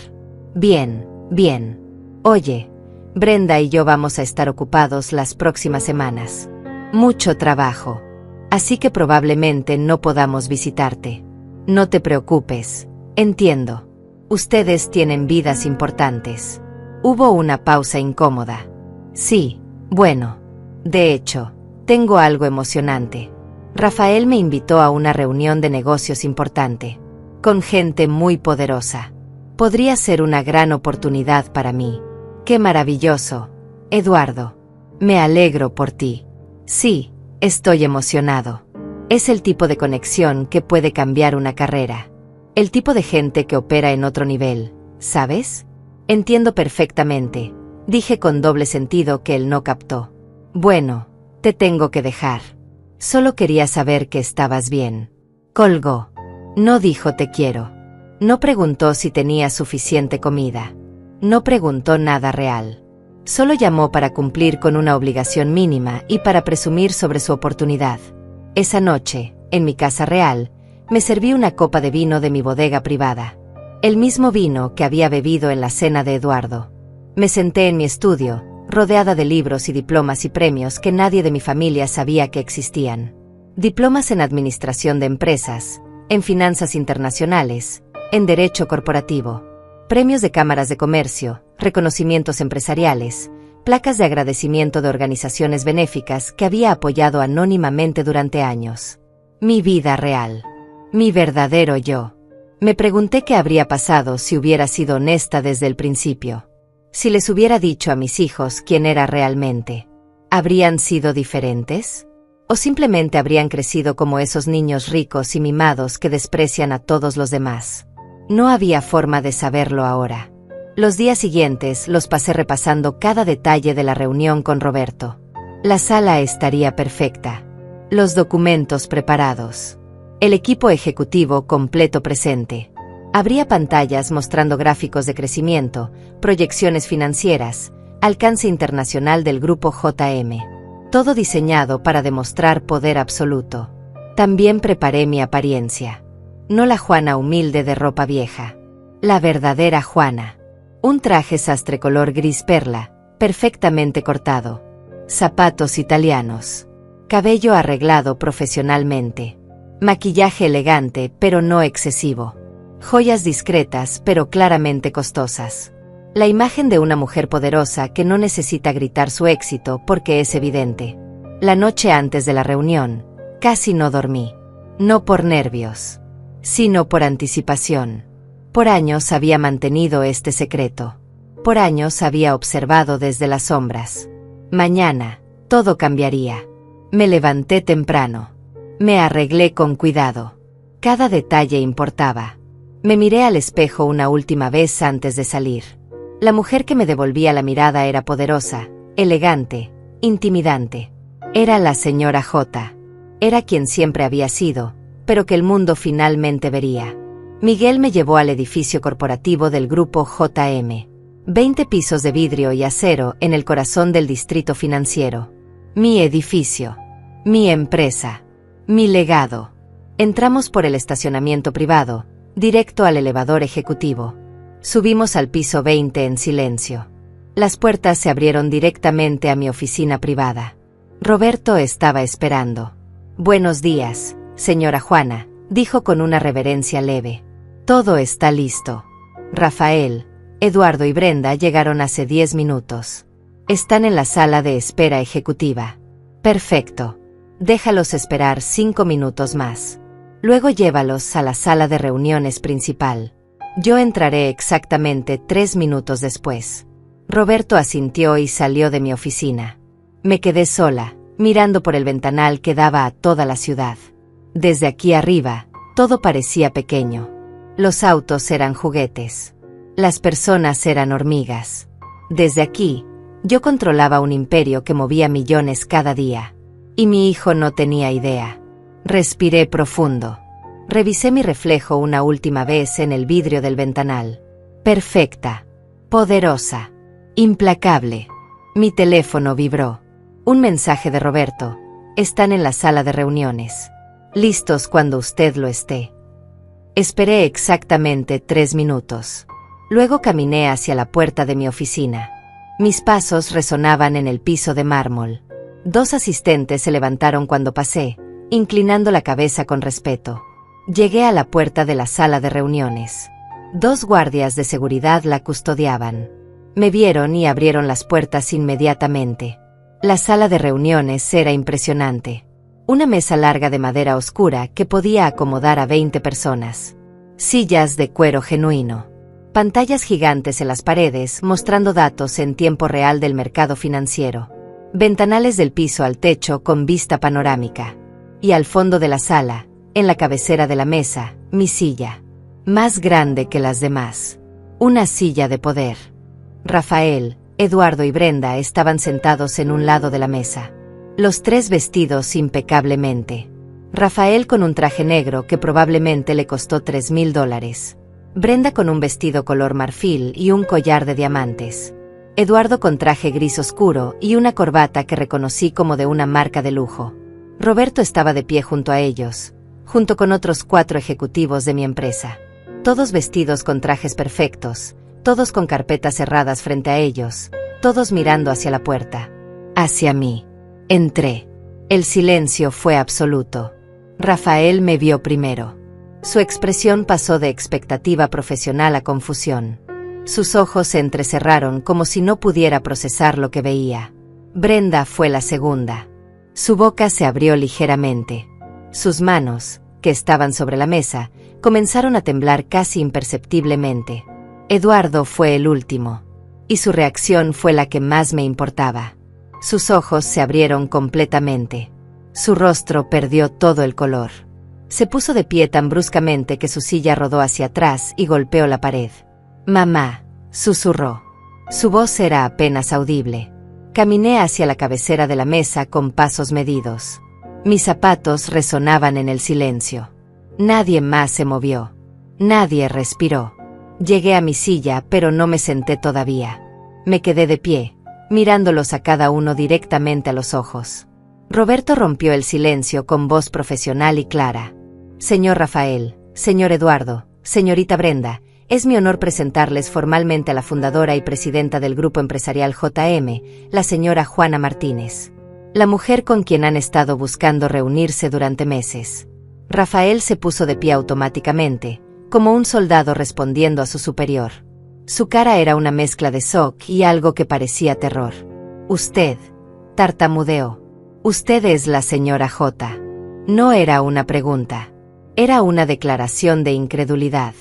[SPEAKER 1] Bien, bien. Oye, Brenda y yo vamos a estar ocupados las próximas semanas. Mucho trabajo. Así que probablemente no podamos visitarte. No te preocupes, entiendo. Ustedes tienen vidas importantes. Hubo una pausa incómoda. Sí, bueno. De hecho, tengo algo emocionante. Rafael me invitó a una reunión de negocios importante, con gente muy poderosa. Podría ser una gran oportunidad para mí. ¡Qué maravilloso, Eduardo! Me alegro por ti. Sí, estoy emocionado. Es el tipo de conexión que puede cambiar una carrera. El tipo de gente que opera en otro nivel, ¿sabes? Entiendo perfectamente, dije con doble sentido que él no captó. Bueno, te tengo que dejar. Solo quería saber que estabas bien. Colgó. No dijo te quiero. No preguntó si tenía suficiente comida. No preguntó nada real. Solo llamó para cumplir con una obligación mínima y para presumir sobre su oportunidad. Esa noche, en mi casa real, me serví una copa de vino de mi bodega privada. El mismo vino que había bebido en la cena de Eduardo. Me senté en mi estudio, rodeada de libros y diplomas y premios que nadie de mi familia sabía que existían. Diplomas en administración de empresas, en finanzas internacionales, en derecho corporativo, premios de cámaras de comercio, reconocimientos empresariales, placas de agradecimiento de organizaciones benéficas que había apoyado anónimamente durante años. Mi vida real. Mi verdadero yo. Me pregunté qué habría pasado si hubiera sido honesta desde el principio. Si les hubiera dicho a mis hijos quién era realmente. ¿Habrían sido diferentes? ¿O simplemente habrían crecido como esos niños ricos y mimados que desprecian a todos los demás? No había forma de saberlo ahora. Los días siguientes los pasé repasando cada detalle de la reunión con Roberto. La sala estaría perfecta. Los documentos preparados. El equipo ejecutivo completo presente. Habría pantallas mostrando gráficos de crecimiento, proyecciones financieras, alcance internacional del grupo JM. Todo diseñado para demostrar poder absoluto. También preparé mi apariencia. No la Juana humilde de ropa vieja. La verdadera Juana. Un traje sastre color gris perla, perfectamente cortado. Zapatos italianos. Cabello arreglado profesionalmente. Maquillaje elegante, pero no excesivo. Joyas discretas, pero claramente costosas. La imagen de una mujer poderosa que no necesita gritar su éxito porque es evidente. La noche antes de la reunión, casi no dormí. No por nervios, sino por anticipación. Por años había mantenido este secreto. Por años había observado desde las sombras. Mañana, todo cambiaría. Me levanté temprano. Me arreglé con cuidado. Cada detalle importaba. Me miré al espejo una última vez antes de salir. La mujer que me devolvía la mirada era poderosa, elegante, intimidante. Era la señora J. Era quien siempre había sido, pero que el mundo finalmente vería. Miguel me llevó al edificio corporativo del grupo JM. 20 pisos de vidrio y acero en el corazón del distrito financiero. Mi edificio. Mi empresa. Mi legado. Entramos por el estacionamiento privado, directo al elevador ejecutivo. Subimos al piso 20 en silencio. Las puertas se abrieron directamente a mi oficina privada. Roberto estaba esperando. Buenos días, señora Juana, dijo con una reverencia leve. Todo está listo. Rafael, Eduardo y Brenda llegaron hace 10 minutos. Están en la sala de espera ejecutiva. Perfecto. Déjalos esperar 5 minutos más. Luego llévalos a la sala de reuniones principal. Yo entraré exactamente 3 minutos después. Roberto asintió y salió de mi oficina. Me quedé sola, mirando por el ventanal que daba a toda la ciudad. Desde aquí arriba, todo parecía pequeño. Los autos eran juguetes. Las personas eran hormigas. Desde aquí, yo controlaba un imperio que movía millones cada día. Y mi hijo no tenía idea. Respiré profundo. Revisé mi reflejo una última vez en el vidrio del ventanal. Perfecta. Poderosa. Implacable. Mi teléfono vibró. Un mensaje de Roberto. Están en la sala de reuniones. Listos cuando usted lo esté. Esperé exactamente 3 minutos. Luego caminé hacia la puerta de mi oficina. Mis pasos resonaban en el piso de mármol. 2 asistentes se levantaron cuando pasé, inclinando la cabeza con respeto. Llegué a la puerta de la sala de reuniones. 2 guardias de seguridad la custodiaban. Me vieron y abrieron las puertas inmediatamente. La sala de reuniones era impresionante. Una mesa larga de madera oscura que podía acomodar a 20 personas. Sillas de cuero genuino. Pantallas gigantes en las paredes mostrando datos en tiempo real del mercado financiero. Ventanales del piso al techo con vista panorámica. Y al fondo de la sala, en la cabecera de la mesa, mi silla. Más grande que las demás. Una silla de poder. Rafael, Eduardo y Brenda estaban sentados en un lado de la mesa. Los 3 vestidos impecablemente. Rafael con un traje negro que probablemente le costó $3,000. Brenda con un vestido color marfil y un collar de diamantes. Eduardo con traje gris oscuro y una corbata que reconocí como de una marca de lujo. Roberto estaba de pie junto a ellos, junto con otros 4 ejecutivos de mi empresa. Todos vestidos con trajes perfectos, todos con carpetas cerradas frente a ellos, todos mirando hacia la puerta. Hacia mí. Entré. El silencio fue absoluto. Rafael me vio primero. Su expresión pasó de expectativa profesional a confusión. Sus ojos se entrecerraron como si no pudiera procesar lo que veía. Brenda fue la segunda. Su boca se abrió ligeramente. Sus manos, que estaban sobre la mesa, comenzaron a temblar casi imperceptiblemente. Eduardo fue el último. Y su reacción fue la que más me importaba. Sus ojos se abrieron completamente. Su rostro perdió todo el color. Se puso de pie tan bruscamente que su silla rodó hacia atrás y golpeó la pared. «Mamá», susurró. Su voz era apenas audible. Caminé hacia la cabecera de la mesa con pasos medidos. Mis zapatos resonaban en el silencio. Nadie más se movió. Nadie respiró. Llegué a mi silla, pero no me senté todavía. Me quedé de pie, mirándolos a cada uno directamente a los ojos. Roberto rompió el silencio con voz profesional y clara. «Señor Rafael, señor Eduardo, señorita Brenda, es mi honor presentarles formalmente a la fundadora y presidenta del grupo empresarial JM, la señora Juana Martínez. La mujer con quien han estado buscando reunirse durante meses». Rafael se puso de pie automáticamente, como un soldado respondiendo a su superior. Su cara era una mezcla de shock y algo que parecía terror. «Usted», tartamudeó. «Usted es la señora J». No era una pregunta. Era una declaración de incredulidad.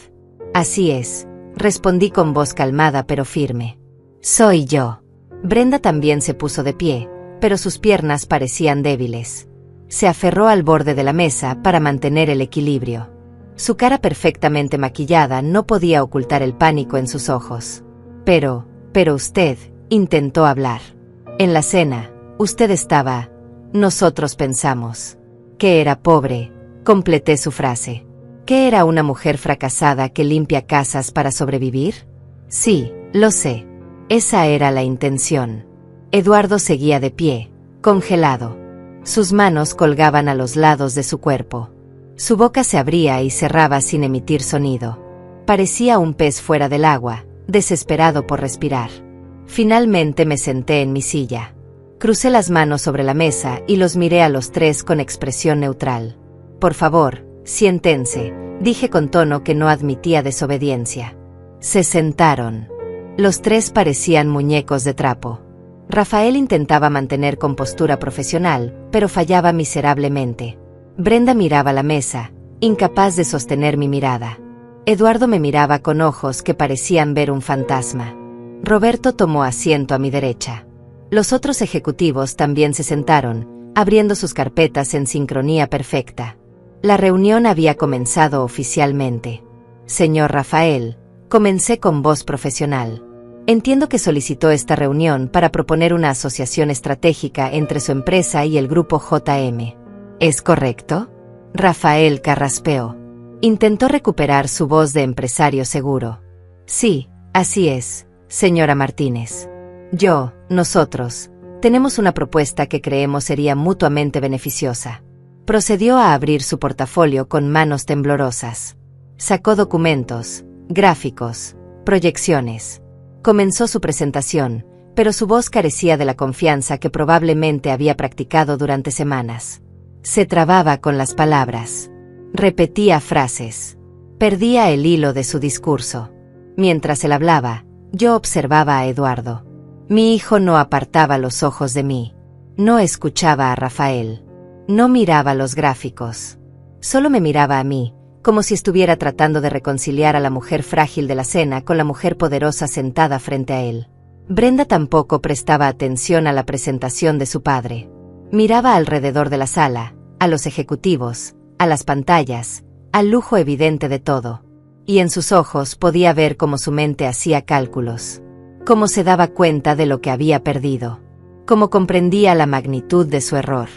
[SPEAKER 1] «Así es», respondí con voz calmada pero firme. «Soy yo». Brenda también se puso de pie, pero sus piernas parecían débiles. Se aferró al borde de la mesa para mantener el equilibrio. Su cara perfectamente maquillada no podía ocultar el pánico en sus ojos. Pero usted intentó hablar. En la cena, usted estaba... Nosotros pensamos que era pobre, completé su frase. ¿Que era una mujer fracasada que limpia casas para sobrevivir? Sí, lo sé. Esa era la intención. Eduardo seguía de pie, congelado. Sus manos colgaban a los lados de su cuerpo. Su boca se abría y cerraba sin emitir sonido. Parecía un pez fuera del agua, desesperado por respirar. Finalmente me senté en mi silla. Crucé las manos sobre la mesa y los miré a los 3 con expresión neutral. «Por favor, siéntense», dije con tono que no admitía desobediencia. Se sentaron. Los 3 parecían muñecos de trapo. Rafael intentaba mantener compostura profesional, pero fallaba miserablemente. Brenda miraba la mesa, incapaz de sostener mi mirada. Eduardo me miraba con ojos que parecían ver un fantasma. Roberto tomó asiento a mi derecha. Los otros ejecutivos también se sentaron, abriendo sus carpetas en sincronía perfecta. La reunión había comenzado oficialmente. «Señor Rafael», comencé con voz profesional. «Entiendo que solicitó esta reunión para proponer una asociación estratégica entre su empresa y el grupo JM. ¿Es correcto?» Rafael carraspeó. Intentó recuperar su voz de empresario seguro. «Sí, así es, señora Martínez. Nosotros, Tenemos una propuesta que creemos sería mutuamente beneficiosa. Procedió a abrir su portafolio con manos temblorosas. Sacó documentos, gráficos, proyecciones. Comenzó su presentación, pero su voz carecía de la confianza que probablemente había practicado durante semanas. Se trababa con las palabras. Repetía frases. Perdía el hilo de su discurso. Mientras él hablaba, yo observaba a Eduardo. Mi hijo no apartaba los ojos de mí. No escuchaba a Rafael. No miraba los gráficos. Solo me miraba a mí, como si estuviera tratando de reconciliar a la mujer frágil de la cena con la mujer poderosa sentada frente a él. Brenda tampoco prestaba atención a la presentación de su padre. Miraba alrededor de la sala, a los ejecutivos, a las pantallas, al lujo evidente de todo. Y en sus ojos podía ver cómo su mente hacía cálculos. Cómo se daba cuenta de lo que había perdido. Cómo comprendía la magnitud de su error.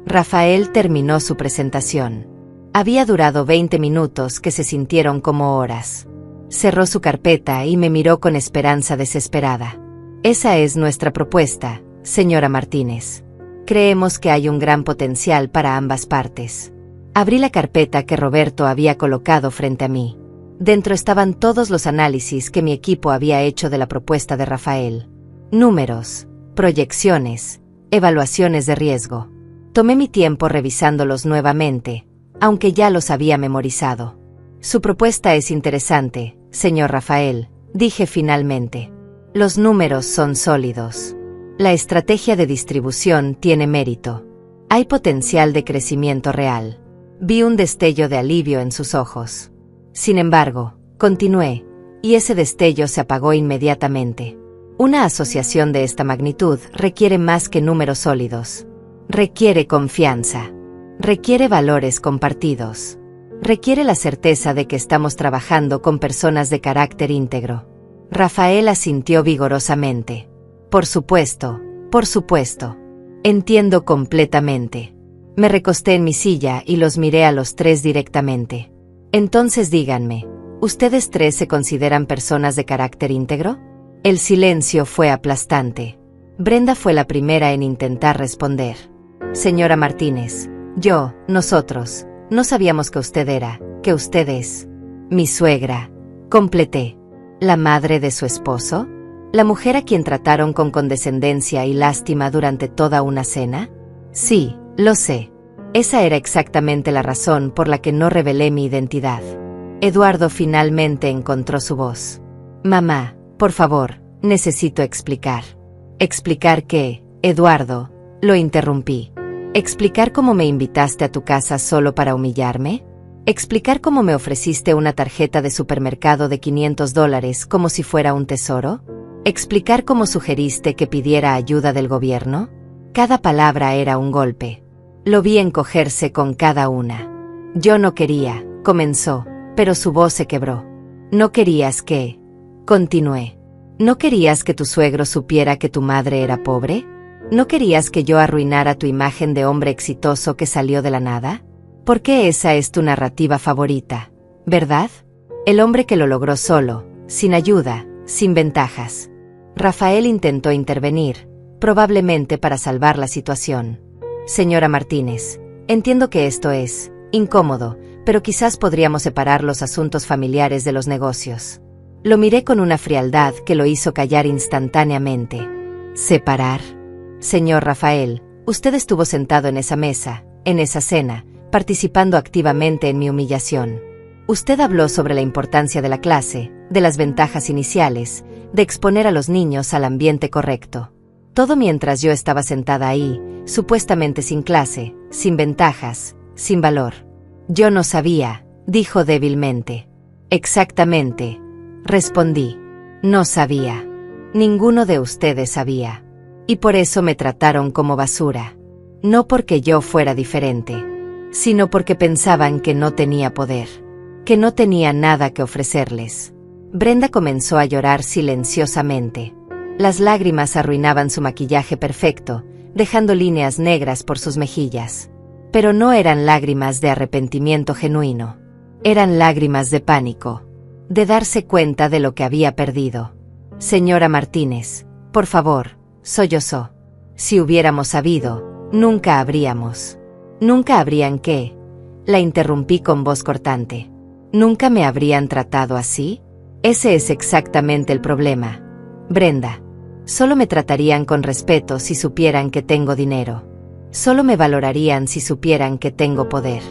[SPEAKER 1] Rafael terminó su presentación. Había durado 20 minutos que se sintieron como horas. Cerró su carpeta y me miró con esperanza desesperada. Esa es nuestra propuesta, señora Martínez. Creemos que hay un gran potencial para ambas partes. Abrí la carpeta que Roberto había colocado frente a mí. Dentro estaban todos los análisis que mi equipo había hecho de la propuesta de Rafael. Números, proyecciones, evaluaciones de riesgo. Tomé mi tiempo revisándolos nuevamente, aunque ya los había memorizado. Su propuesta es interesante, señor Rafael, dije finalmente. Los números son sólidos. La estrategia de distribución tiene mérito. Hay potencial de crecimiento real. Vi un destello de alivio en sus ojos. Sin embargo, continué, y ese destello se apagó inmediatamente. Una asociación de esta magnitud requiere más que números sólidos. Requiere confianza. Requiere valores compartidos. Requiere la certeza de que estamos trabajando con personas de carácter íntegro. Rafael asintió vigorosamente. Por supuesto, por supuesto. Entiendo completamente. Me recosté en mi silla y los miré a los tres directamente. Entonces díganme, ¿ustedes tres se consideran personas de carácter íntegro? El silencio fue aplastante. Brenda fue la primera en intentar responder. Señora Martínez, nosotros, no sabíamos que usted es mi suegra. Completé. ¿La madre de su esposo? ¿La mujer a quien trataron con condescendencia y lástima durante toda una cena? Sí, lo sé. Esa era exactamente la razón por la que no revelé mi identidad. Eduardo finalmente encontró su voz. Mamá, por favor, necesito explicar. ¿Explicar qué, Eduardo? Lo interrumpí. ¿Explicar cómo me invitaste a tu casa solo para humillarme? ¿Explicar cómo me ofreciste una tarjeta de supermercado de $500 como si fuera un tesoro? ¿Explicar cómo sugeriste que pidiera ayuda del gobierno? Cada palabra era un golpe. Lo vi encogerse con cada una. Yo no quería, comenzó, pero su voz se quebró. No querías que... Continué. ¿No querías que tu suegro supiera que tu madre era pobre? ¿No querías que yo arruinara tu imagen de hombre exitoso que salió de la nada? Porque esa es tu narrativa favorita, ¿verdad? El hombre que lo logró solo, sin ayuda, sin ventajas. Rafael intentó intervenir, probablemente para salvar la situación. Señora Martínez, entiendo que esto es incómodo, pero quizás podríamos separar los asuntos familiares de los negocios. Lo miré con una frialdad que lo hizo callar instantáneamente. ¿Separar? Señor Rafael, usted estuvo sentado en esa mesa, en esa cena, participando activamente en mi humillación. Usted habló sobre la importancia de la clase, de las ventajas iniciales, de exponer a los niños al ambiente correcto. Todo mientras yo estaba sentada ahí, supuestamente sin clase, sin ventajas, sin valor. Yo no sabía, dijo débilmente. Exactamente, respondí. No sabía. Ninguno de ustedes sabía. Y por eso me trataron como basura. No porque yo fuera diferente, sino porque pensaban que no tenía poder, que no tenía nada que ofrecerles. Brenda comenzó a llorar silenciosamente. Las lágrimas arruinaban su maquillaje perfecto, dejando líneas negras por sus mejillas. Pero no eran lágrimas de arrepentimiento genuino. Eran lágrimas de pánico, de darse cuenta de lo que había perdido. Señora Martínez, por favor, sollozó. Si hubiéramos sabido, nunca habríamos. ¿Nunca habrían qué? La interrumpí con voz cortante. ¿Nunca me habrían tratado así? Ese es exactamente el problema. Brenda. Solo me tratarían con respeto si supieran que tengo dinero. Solo me valorarían si supieran que tengo poder.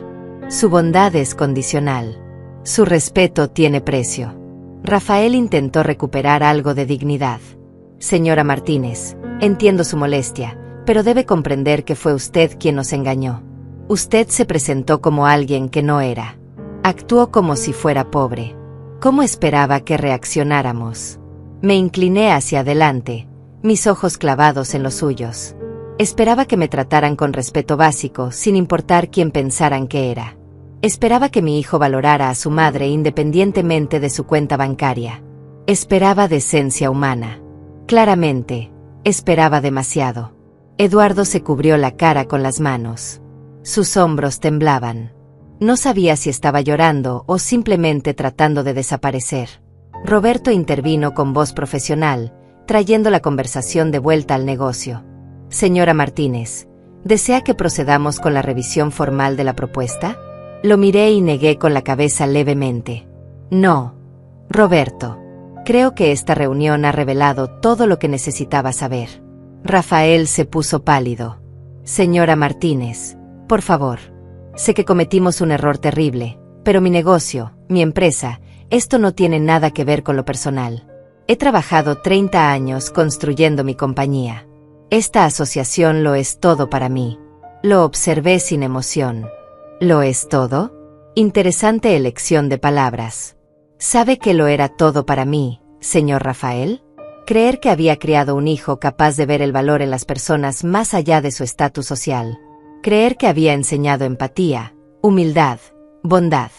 [SPEAKER 1] Su bondad es condicional. Su respeto tiene precio. Rafael intentó recuperar algo de dignidad. Señora Martínez, entiendo su molestia, pero debe comprender que fue usted quien nos engañó. Usted se presentó como alguien que no era. Actuó como si fuera pobre. ¿Cómo esperaba que reaccionáramos? Me incliné hacia adelante, mis ojos clavados en los suyos. Esperaba que me trataran con respeto básico, sin importar quién pensaran que era. Esperaba que mi hijo valorara a su madre independientemente de su cuenta bancaria. Esperaba decencia humana. Claramente, esperaba demasiado. Eduardo se cubrió la cara con las manos. Sus hombros temblaban. No sabía si estaba llorando o simplemente tratando de desaparecer. Roberto intervino con voz profesional, trayendo la conversación de vuelta al negocio. Señora Martínez, ¿desea que procedamos con la revisión formal de la propuesta? Lo miré y negué con la cabeza levemente. No, Roberto. Creo que esta reunión ha revelado todo lo que necesitaba saber. Rafael se puso pálido. Señora Martínez, por favor. Sé que cometimos un error terrible, pero mi negocio, mi empresa, esto no tiene nada que ver con lo personal. He trabajado 30 años construyendo mi compañía. Esta asociación lo es todo para mí. Lo observé sin emoción. ¿Lo es todo? Interesante elección de palabras. ¿Sabe que lo era todo para mí, señor Rafael? Creer que había criado un hijo capaz de ver el valor en las personas más allá de su estatus social. Creer que había enseñado empatía, humildad, bondad.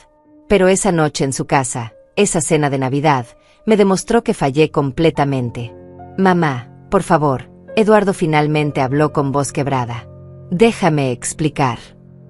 [SPEAKER 1] Pero esa noche en su casa, esa cena de Navidad, me demostró que fallé completamente. Mamá, por favor, Eduardo finalmente habló con voz quebrada. Déjame explicar.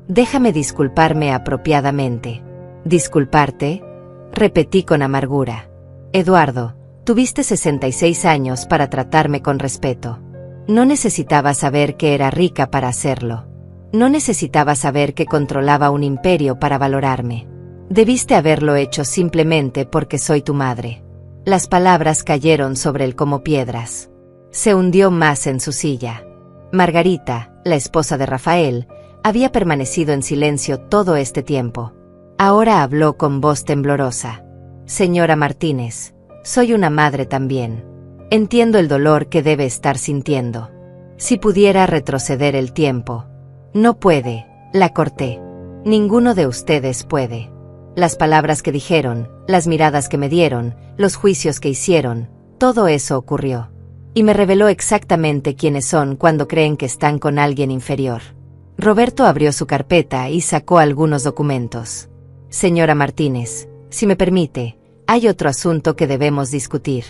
[SPEAKER 1] Déjame disculparme apropiadamente. ¿Disculparte? Repetí con amargura. Eduardo, tuviste 66 años para tratarme con respeto. No necesitaba saber que era rica para hacerlo. No necesitaba saber que controlaba un imperio para valorarme. Debiste haberlo hecho simplemente porque soy tu madre. Las palabras cayeron sobre él como piedras. Se hundió más en su silla. Margarita, la esposa de Rafael, había permanecido en silencio todo este tiempo. Ahora habló con voz temblorosa. Señora Martínez, soy una madre también. Entiendo el dolor que debe estar sintiendo. Si pudiera retroceder el tiempo. No puede, la corté. Ninguno de ustedes puede. Las palabras que dijeron, las miradas que me dieron, los juicios que hicieron, todo eso ocurrió. Y me reveló exactamente quiénes son cuando creen que están con alguien inferior. Roberto abrió su carpeta y sacó algunos documentos. Señora Martínez, si me permite, hay otro asunto que debemos discutir.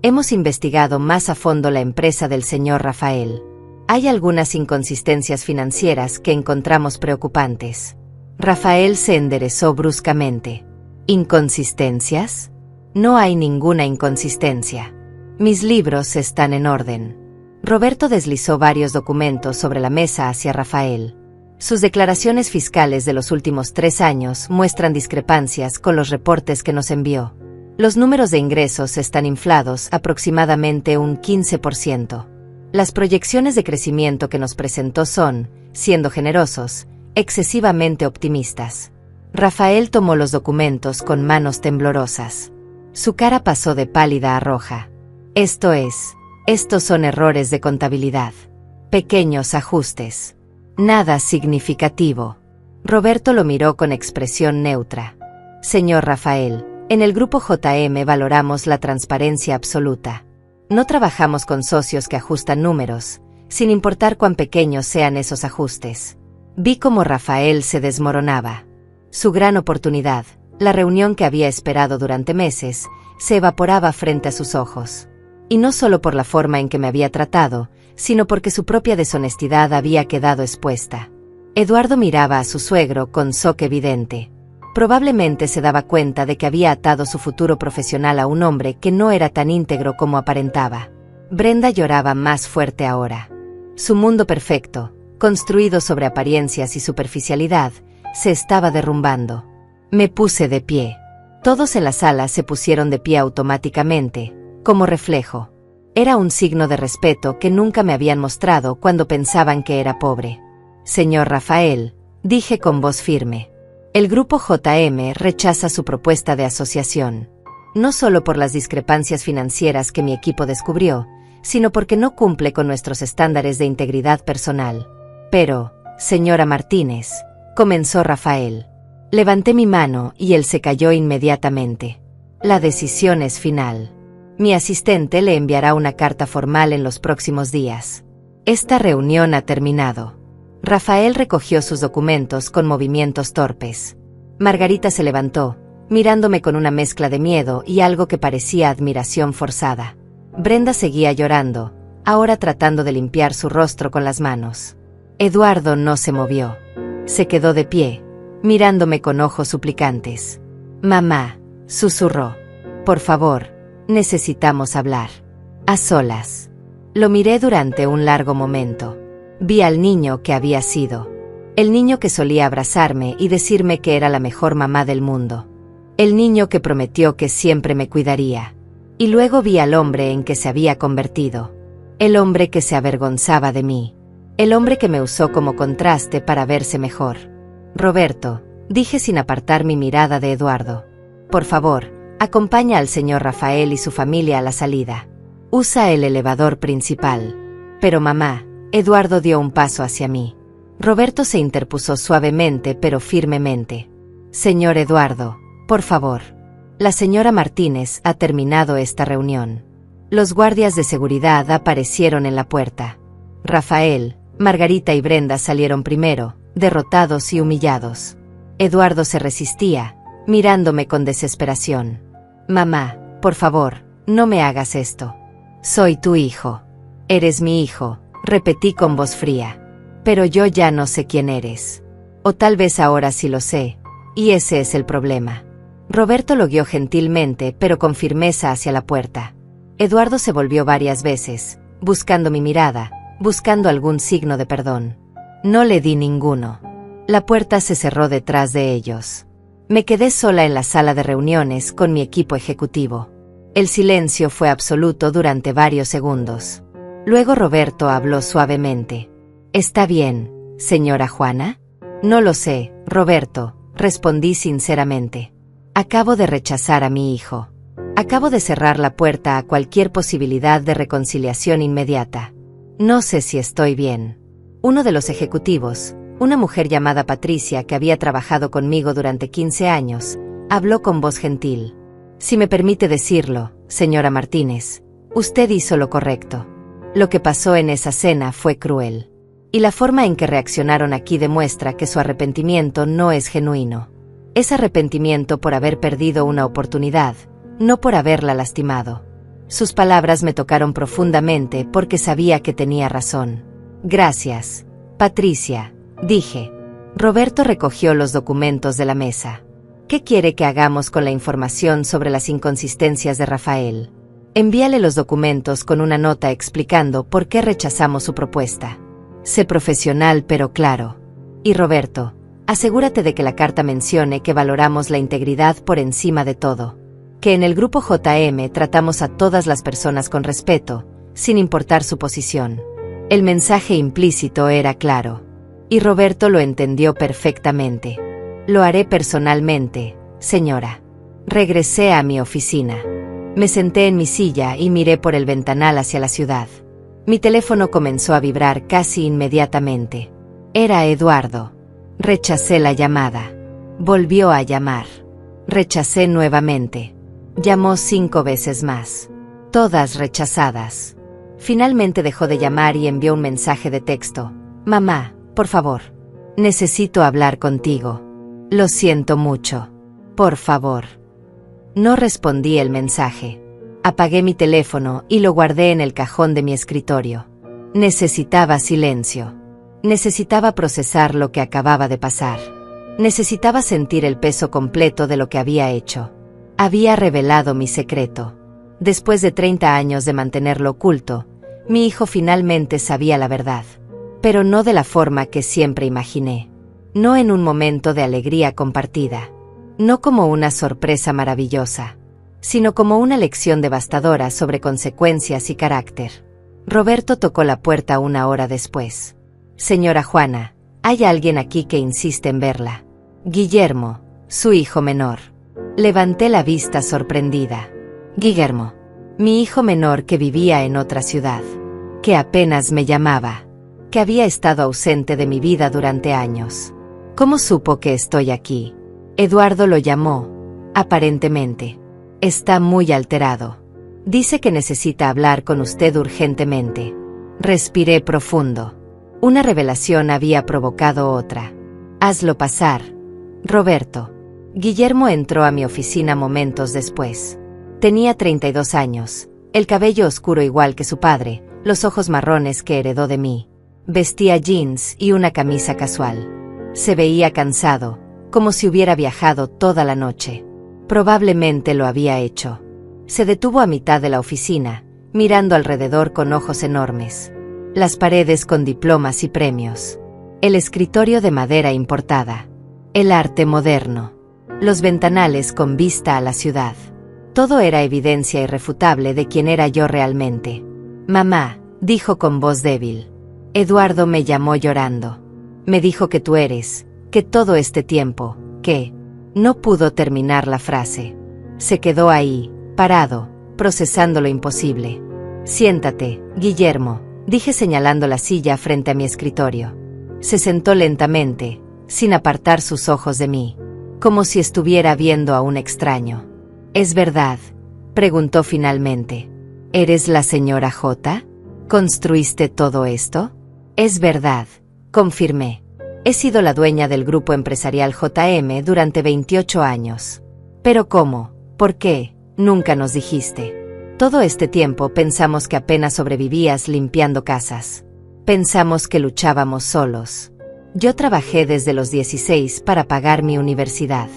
[SPEAKER 1] Hemos investigado más a fondo la empresa del señor Rafael. Hay algunas inconsistencias financieras que encontramos preocupantes. Rafael se enderezó bruscamente. ¿Inconsistencias? No hay ninguna inconsistencia. Mis libros están en orden. Roberto deslizó varios documentos sobre la mesa hacia Rafael. Sus declaraciones fiscales de los últimos 3 años muestran discrepancias con los reportes que nos envió. Los números de ingresos están inflados aproximadamente un 15%. Las proyecciones de crecimiento que nos presentó son, siendo generosos, excesivamente optimistas. Rafael tomó los documentos con manos temblorosas. Su cara pasó de pálida a roja. Estos son errores de contabilidad. Pequeños ajustes. Nada significativo. Roberto lo miró con expresión neutra. Señor Rafael, en el grupo JM valoramos la transparencia absoluta. No trabajamos con socios que ajustan números, sin importar cuán pequeños sean esos ajustes. Vi cómo Rafael se desmoronaba. Su gran oportunidad, la reunión que había esperado durante meses, se evaporaba frente a sus ojos. Y no solo por la forma en que me había tratado, sino porque su propia deshonestidad había quedado expuesta. Eduardo miraba a su suegro con shock evidente. Probablemente se daba cuenta de que había atado su futuro profesional a un hombre que no era tan íntegro como aparentaba. Brenda lloraba más fuerte ahora. Su mundo perfecto, construido sobre apariencias y superficialidad, se estaba derrumbando. Me puse de pie. Todos en la sala se pusieron de pie automáticamente, como reflejo. Era un signo de respeto que nunca me habían mostrado cuando pensaban que era pobre. Señor Rafael, dije con voz firme. El grupo JM rechaza su propuesta de asociación. No solo por las discrepancias financieras que mi equipo descubrió, sino porque no cumple con nuestros estándares de integridad personal. Pero, señora Martínez, comenzó Rafael. Levanté mi mano y él se cayó inmediatamente. La decisión es final. Mi asistente le enviará una carta formal en los próximos días. Esta reunión ha terminado. Rafael recogió sus documentos con movimientos torpes. Margarita se levantó, mirándome con una mezcla de miedo y algo que parecía admiración forzada. Brenda seguía llorando, ahora tratando de limpiar su rostro con las manos. Eduardo no se movió. Se quedó de pie, mirándome con ojos suplicantes. Mamá, susurró. Por favor, necesitamos hablar. A solas. Lo miré durante un largo momento. Vi al niño que había sido. El niño que solía abrazarme y decirme que era la mejor mamá del mundo. El niño que prometió que siempre me cuidaría. Y luego vi al hombre en que se había convertido. El hombre que se avergonzaba de mí. El hombre que me usó como contraste para verse mejor. Roberto, dije sin apartar mi mirada de Eduardo. Por favor, acompaña al señor Rafael y su familia a la salida. Usa el elevador principal. Pero mamá, Eduardo dio un paso hacia mí. Roberto se interpuso suavemente pero firmemente. Señor Eduardo, por favor. La señora Martínez ha terminado esta reunión. Los guardias de seguridad aparecieron en la puerta. Rafael, Margarita y Brenda salieron primero, derrotados y humillados. Eduardo se resistía, mirándome con desesperación. Mamá, por favor, no me hagas esto. Soy tu hijo. Eres mi hijo, repetí con voz fría. Pero yo ya no sé quién eres. O tal vez ahora sí lo sé, y ese es el problema. Roberto lo guió gentilmente pero con firmeza hacia la puerta. Eduardo se volvió varias veces, buscando mi mirada, buscando algún signo de perdón. No le di ninguno. La puerta se cerró detrás de ellos. Me quedé sola en la sala de reuniones con mi equipo ejecutivo. El silencio fue absoluto durante varios segundos. Luego Roberto habló suavemente. ¿Está bien, señora Juana? No lo sé, Roberto, respondí sinceramente. Acabo de rechazar a mi hijo. Acabo de cerrar la puerta a cualquier posibilidad de reconciliación inmediata. No sé si estoy bien. Uno de los ejecutivos, una mujer llamada Patricia que había trabajado conmigo durante 15 años, habló con voz gentil. Si me permite decirlo, señora Martínez, usted hizo lo correcto. Lo que pasó en esa cena fue cruel. Y la forma en que reaccionaron aquí demuestra que su arrepentimiento no es genuino. Es arrepentimiento por haber perdido una oportunidad, no por haberla lastimado. Sus palabras me tocaron profundamente porque sabía que tenía razón. Gracias, Patricia, dije. Roberto recogió los documentos de la mesa. ¿Qué quiere que hagamos con la información sobre las inconsistencias de Rafael? Envíale los documentos con una nota explicando por qué rechazamos su propuesta. Sé profesional pero claro. Y Roberto, asegúrate de que la carta mencione que valoramos la integridad por encima de todo. Que en el grupo JM tratamos a todas las personas con respeto, sin importar su posición. El mensaje implícito era claro. Y Roberto lo entendió perfectamente. Lo haré personalmente, señora. Regresé a mi oficina. Me senté en mi silla y miré por el ventanal hacia la ciudad. Mi teléfono comenzó a vibrar casi inmediatamente. Era Eduardo. Rechacé la llamada. Volvió a llamar. Rechacé nuevamente. Llamó 5 veces más. Todas rechazadas. Finalmente dejó de llamar y envió un mensaje de texto. Mamá, por favor. Necesito hablar contigo. Lo siento mucho. Por favor. No respondí el mensaje. Apagué mi teléfono y lo guardé en el cajón de mi escritorio. Necesitaba silencio. Necesitaba procesar lo que acababa de pasar. Necesitaba sentir el peso completo de lo que había hecho. Había revelado mi secreto. Después de 30 años de mantenerlo oculto, Mi hijo finalmente sabía la verdad, pero no de la forma que siempre imaginé. No en un momento de alegría compartida, no como una sorpresa maravillosa, sino como una lección devastadora sobre consecuencias y carácter. Roberto tocó la puerta 1 hora después. Señora Juana, hay alguien aquí que insiste en verla. Guillermo, su hijo menor. Levanté la vista sorprendida. Guillermo, mi hijo menor que vivía en otra ciudad, que apenas me llamaba, que había estado ausente de mi vida durante años. ¿Cómo supo que estoy aquí? Eduardo lo llamó, aparentemente. Está muy alterado. Dice que necesita hablar con usted urgentemente. Respiré profundo. Una revelación había provocado otra. Hazlo pasar, Roberto. Guillermo entró a mi oficina momentos después. Tenía 32 años, el cabello oscuro igual que su padre, los ojos marrones que heredó de mí. Vestía jeans y una camisa casual. Se veía cansado, como si hubiera viajado toda la noche. Probablemente lo había hecho. Se detuvo a mitad de la oficina, mirando alrededor con ojos enormes. Las paredes con diplomas y premios. El escritorio de madera importada. El arte moderno. Los ventanales con vista a la ciudad. Todo era evidencia irrefutable de quién era yo realmente. Mamá, dijo con voz débil. Eduardo me llamó llorando. Me dijo que tú eres, que todo este tiempo, que... No pudo terminar la frase. Se quedó ahí, parado, procesando lo imposible. Siéntate, Guillermo, dije señalando la silla frente a mi escritorio. Se sentó lentamente, sin apartar sus ojos de mí, como si estuviera viendo a un extraño. ¿Es verdad?, preguntó finalmente. ¿Eres la señora J? ¿Construiste todo esto? Es verdad, confirmé. He sido la dueña del grupo empresarial JM durante 28 años. ¿Pero cómo? ¿Por qué? Nunca nos dijiste. Todo este tiempo pensamos que apenas sobrevivías limpiando casas. Pensamos que luchábamos solos. Yo trabajé desde los 16 para pagar mi universidad.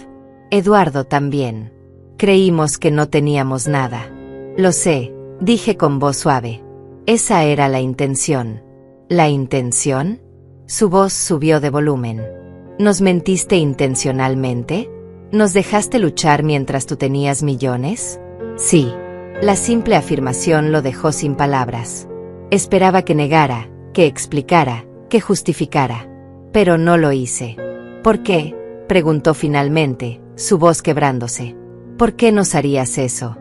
[SPEAKER 1] Eduardo también. Creímos que no teníamos nada. Lo sé, dije con voz suave. Esa era la intención. ¿La intención? Su voz subió de volumen. ¿Nos mentiste intencionalmente? ¿Nos dejaste luchar mientras tú tenías millones? Sí. La simple afirmación lo dejó sin palabras. Esperaba que negara, que explicara, que justificara. Pero no lo hice. ¿Por qué?, preguntó finalmente, su voz quebrándose. ¿Por qué nos harías eso?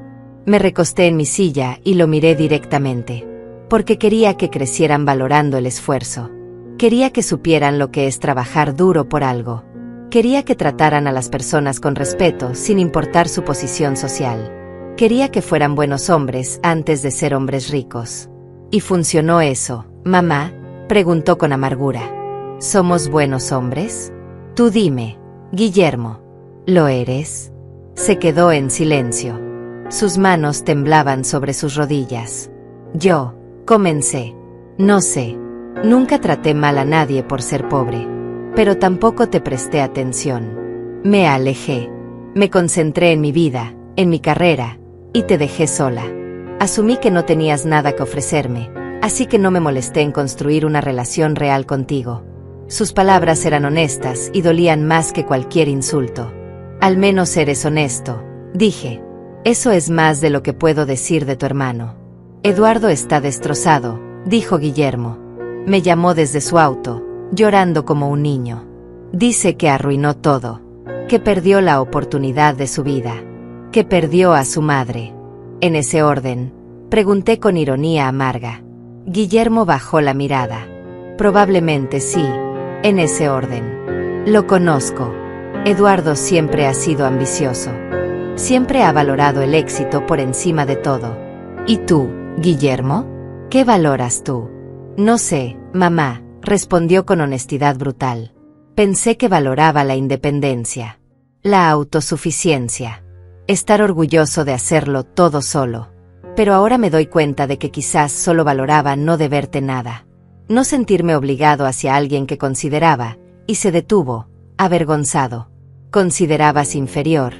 [SPEAKER 1] Me recosté en mi silla y lo miré directamente. Porque quería que crecieran valorando el esfuerzo. Quería que supieran lo que es trabajar duro por algo. Quería que trataran a las personas con respeto sin importar su posición social. Quería que fueran buenos hombres antes de ser hombres ricos. ¿Y funcionó eso, mamá?, preguntó con amargura. ¿Somos buenos hombres? Tú dime, Guillermo. ¿Lo eres? Se quedó en silencio. Sus manos temblaban sobre sus rodillas. Yo, comencé. No sé. Nunca traté mal a nadie por ser pobre. Pero tampoco te presté atención. Me alejé. Me concentré en mi vida, en mi carrera, y te dejé sola. Asumí que no tenías nada que ofrecerme, así que no me molesté en construir una relación real contigo. Sus palabras eran honestas y dolían más que cualquier insulto. Al menos eres honesto, dije. Eso es más de lo que puedo decir de tu hermano. Eduardo está destrozado, dijo Guillermo. Me llamó desde su auto, llorando como un niño. Dice que arruinó todo, que perdió la oportunidad de su vida, que perdió a su madre. ¿En ese orden?, pregunté con ironía amarga. Guillermo bajó la mirada. Probablemente sí, en ese orden. Lo conozco. Eduardo siempre ha sido ambicioso. Siempre ha valorado el éxito por encima de todo. ¿Y tú, Guillermo? ¿Qué valoras tú? No sé, mamá, respondió con honestidad brutal. Pensé que valoraba la independencia, la autosuficiencia, estar orgulloso de hacerlo todo solo. Pero ahora me doy cuenta de que quizás solo valoraba no deberte nada, no sentirme obligado hacia alguien que consideraba, y se detuvo, avergonzado. Considerabas inferior.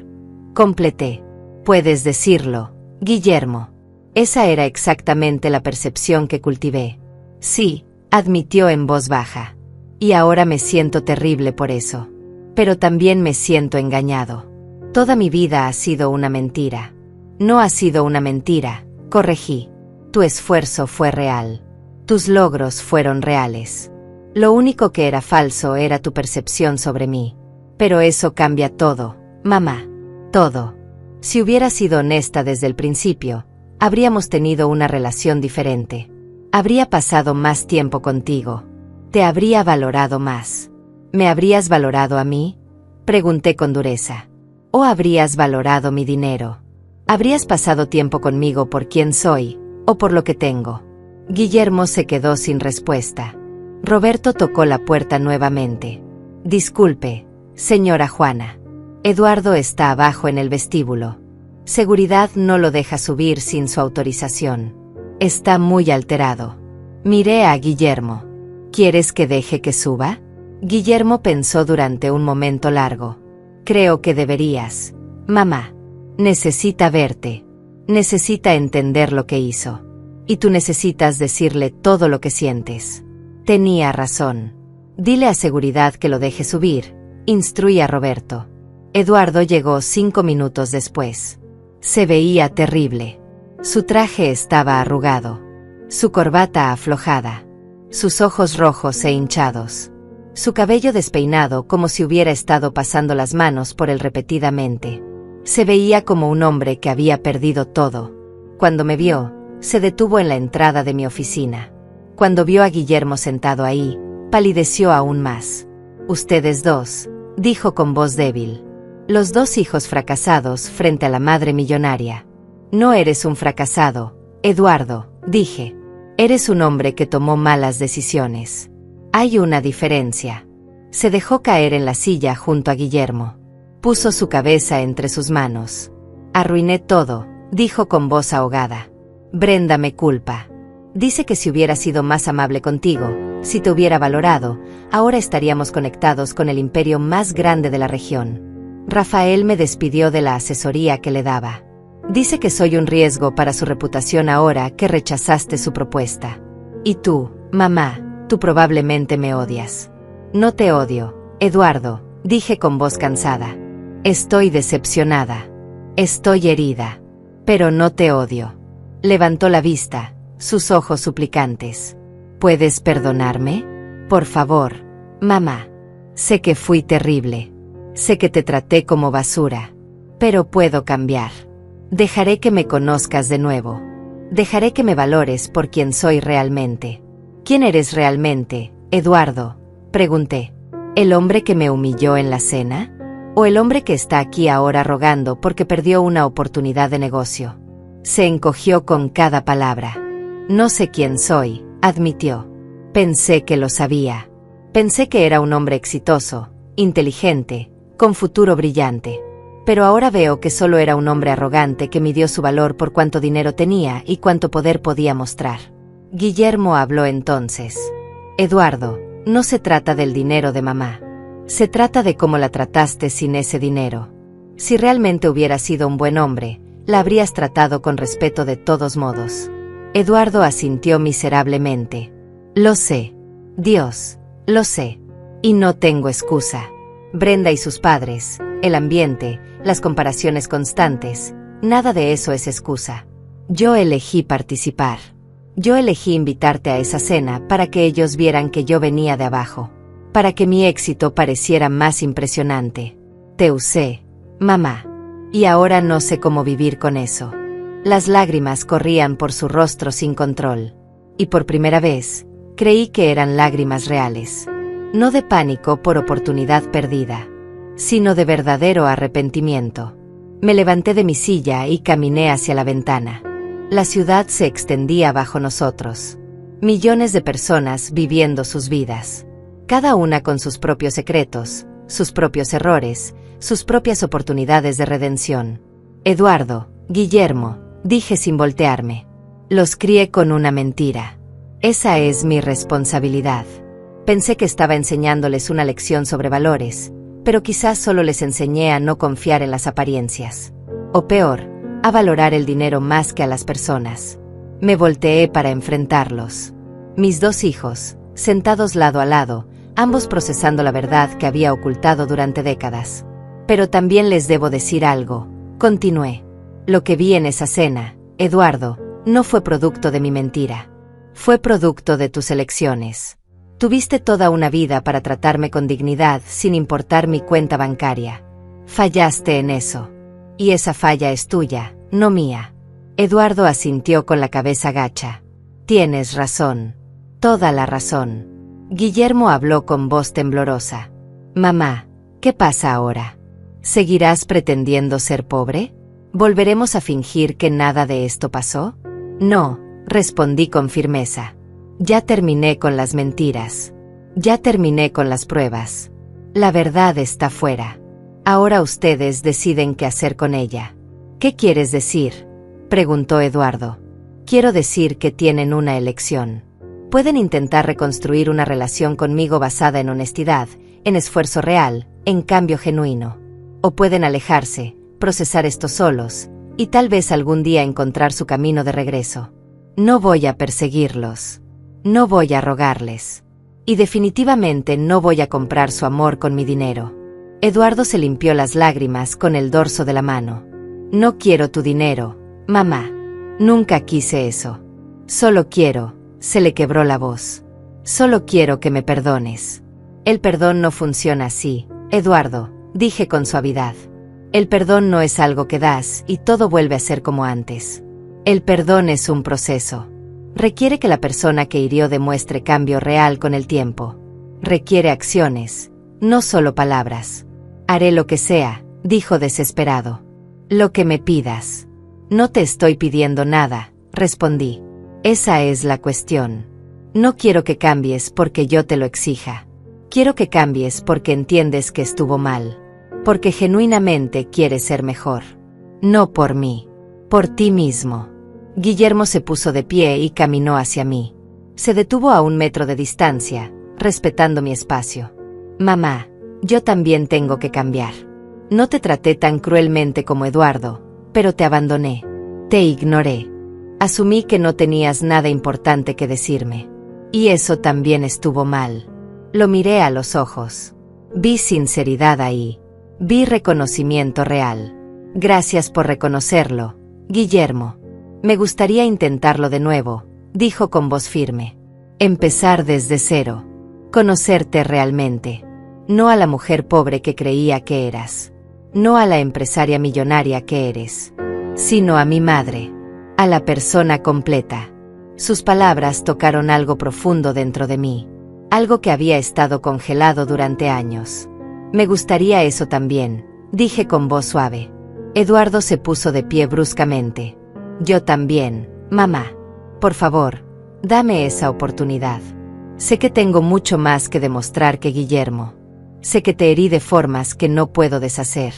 [SPEAKER 1] Completé. Puedes decirlo, Guillermo. Esa era exactamente la percepción que cultivé. Sí, admitió en voz baja. Y ahora me siento terrible por eso. Pero también me siento engañado. Toda mi vida ha sido una mentira. No ha sido una mentira, corregí. Tu esfuerzo fue real. Tus logros fueron reales. Lo único que era falso era tu percepción sobre mí. Pero eso cambia todo, mamá. Todo. Si hubiera sido honesta desde el principio, habríamos tenido una relación diferente. Habría pasado más tiempo contigo. Te habría valorado más. ¿Me habrías valorado a mí? Pregunté con dureza. ¿O habrías valorado mi dinero? ¿Habrías pasado tiempo conmigo por quién soy, o por lo que tengo? Guillermo se quedó sin respuesta. Roberto tocó la puerta nuevamente. Disculpe, señora Juana. Eduardo está abajo en el vestíbulo. Seguridad no lo deja subir sin su autorización. Está muy alterado. Miré a Guillermo. ¿Quieres que deje que suba? Guillermo pensó durante un momento largo. Creo que deberías. Mamá. Necesita verte. Necesita entender lo que hizo. Y tú necesitas decirle todo lo que sientes. Tenía razón. Dile a Seguridad que lo deje subir, instruí a Roberto. Eduardo llegó 5 minutos después. Se veía terrible. Su traje estaba arrugado. Su corbata aflojada. Sus ojos rojos e hinchados. Su cabello despeinado como si hubiera estado pasando las manos por él repetidamente. Se veía como un hombre que había perdido todo. Cuando me vio, se detuvo en la entrada de mi oficina. Cuando vio a Guillermo sentado ahí, palideció aún más. Ustedes dos, dijo con voz débil. Los dos hijos fracasados frente a la madre millonaria. No eres un fracasado, Eduardo, dije. Eres un hombre que tomó malas decisiones. Hay una diferencia. Se dejó caer en la silla junto a Guillermo. Puso su cabeza entre sus manos. Arruiné todo, dijo con voz ahogada. Brenda me culpa. Dice que si hubiera sido más amable contigo, si te hubiera valorado, ahora estaríamos conectados con el imperio más grande de la región. Rafael me despidió de la asesoría que le daba. Dice que soy un riesgo para su reputación ahora que rechazaste su propuesta. Y tú, mamá, tú probablemente me odias. No te odio, Eduardo, dije con voz cansada. Estoy decepcionada. Estoy herida. Pero no te odio. Levantó la vista, sus ojos suplicantes. ¿Puedes perdonarme? Por favor, mamá. Sé que fui terrible. Sé que te traté como basura. Pero puedo cambiar. Dejaré que me conozcas de nuevo. Dejaré que me valores por quien soy realmente. ¿Quién eres realmente, Eduardo? Pregunté. ¿El hombre que me humilló en la cena? ¿O el hombre que está aquí ahora rogando porque perdió una oportunidad de negocio? Se encogió con cada palabra. No sé quién soy, admitió. Pensé que lo sabía. Pensé que era un hombre exitoso, inteligente, con futuro brillante. Pero ahora veo que solo era un hombre arrogante que midió su valor por cuánto dinero tenía y cuánto poder podía mostrar. Guillermo habló entonces. Eduardo, no se trata del dinero de mamá. Se trata de cómo la trataste sin ese dinero. Si realmente hubieras sido un buen hombre, la habrías tratado con respeto de todos modos. Eduardo asintió miserablemente. Lo sé. Dios, lo sé. Y no tengo excusa. Brenda y sus padres, el ambiente, las comparaciones constantes, nada de eso es excusa. Yo elegí participar. Yo elegí invitarte a esa cena para que ellos vieran que yo venía de abajo. Para que mi éxito pareciera más impresionante. Te usé, mamá. Y ahora no sé cómo vivir con eso. Las lágrimas corrían por su rostro sin control. Y por primera vez, creí que eran lágrimas reales. No de pánico por oportunidad perdida, sino de verdadero arrepentimiento. Me levanté de mi silla y caminé hacia la ventana. La ciudad se extendía bajo nosotros. Millones de personas viviendo sus vidas. Cada una con sus propios secretos, sus propios errores, sus propias oportunidades de redención. Eduardo, Guillermo, dije sin voltearme. Los crié con una mentira. Esa es mi responsabilidad. Pensé que estaba enseñándoles una lección sobre valores, pero quizás solo les enseñé a no confiar en las apariencias. O peor, a valorar el dinero más que a las personas. Me volteé para enfrentarlos. Mis 2 hijos, sentados lado a lado, ambos procesando la verdad que había ocultado durante décadas. Pero también les debo decir algo, continué. Lo que vi en esa cena, Eduardo, no fue producto de mi mentira. Fue producto de tus elecciones. Tuviste toda una vida para tratarme con dignidad sin importar mi cuenta bancaria. Fallaste en eso. Y esa falla es tuya, no mía. Eduardo asintió con la cabeza gacha. Tienes razón. Toda la razón. Guillermo habló con voz temblorosa. Mamá, ¿qué pasa ahora? ¿Seguirás pretendiendo ser pobre? ¿Volveremos a fingir que nada de esto pasó? No, respondí con firmeza. Ya terminé con las mentiras. Ya terminé con las pruebas. La verdad está fuera. Ahora ustedes deciden qué hacer con ella. ¿Qué quieres decir?, preguntó Eduardo. Quiero decir que tienen una elección. Pueden intentar reconstruir una relación conmigo basada en honestidad, en esfuerzo real, en cambio genuino. O pueden alejarse, procesar esto solos, y tal vez algún día encontrar su camino de regreso. No voy a perseguirlos. No voy a rogarles. Y definitivamente no voy a comprar su amor con mi dinero. Eduardo se limpió las lágrimas con el dorso de la mano. No quiero tu dinero, mamá. Nunca quise eso. Solo quiero, se le quebró la voz. Solo quiero que me perdones. El perdón no funciona así, Eduardo, dije con suavidad. El perdón no es algo que das y todo vuelve a ser como antes. El perdón es un proceso. Requiere que la persona que hirió demuestre cambio real con el tiempo. Requiere acciones, no solo palabras. Haré lo que sea, dijo desesperado. Lo que me pidas. No te estoy pidiendo nada, respondí. Esa es la cuestión. No quiero que cambies porque yo te lo exija. Quiero que cambies porque entiendes que estuvo mal. Porque genuinamente quieres ser mejor. No por mí. Por ti mismo. Guillermo se puso de pie y caminó hacia mí. Se detuvo a 1 metro de distancia, respetando mi espacio. Mamá, yo también tengo que cambiar. No te traté tan cruelmente como Eduardo, pero te abandoné. Te ignoré. Asumí que no tenías nada importante que decirme. Y eso también estuvo mal. Lo miré a los ojos. Vi sinceridad ahí. Vi reconocimiento real. Gracias por reconocerlo, Guillermo. Me gustaría intentarlo de nuevo, dijo con voz firme. Empezar desde cero. Conocerte realmente. No a la mujer pobre que creía que eras. No a la empresaria millonaria que eres. Sino a mi madre. A la persona completa. Sus palabras tocaron algo profundo dentro de mí. Algo que había estado congelado durante años. Me gustaría eso también, dije con voz suave. Eduardo se puso de pie bruscamente. Yo también, mamá. Por favor, dame esa oportunidad. Sé que tengo mucho más que demostrar que Guillermo. Sé que te herí de formas que no puedo deshacer.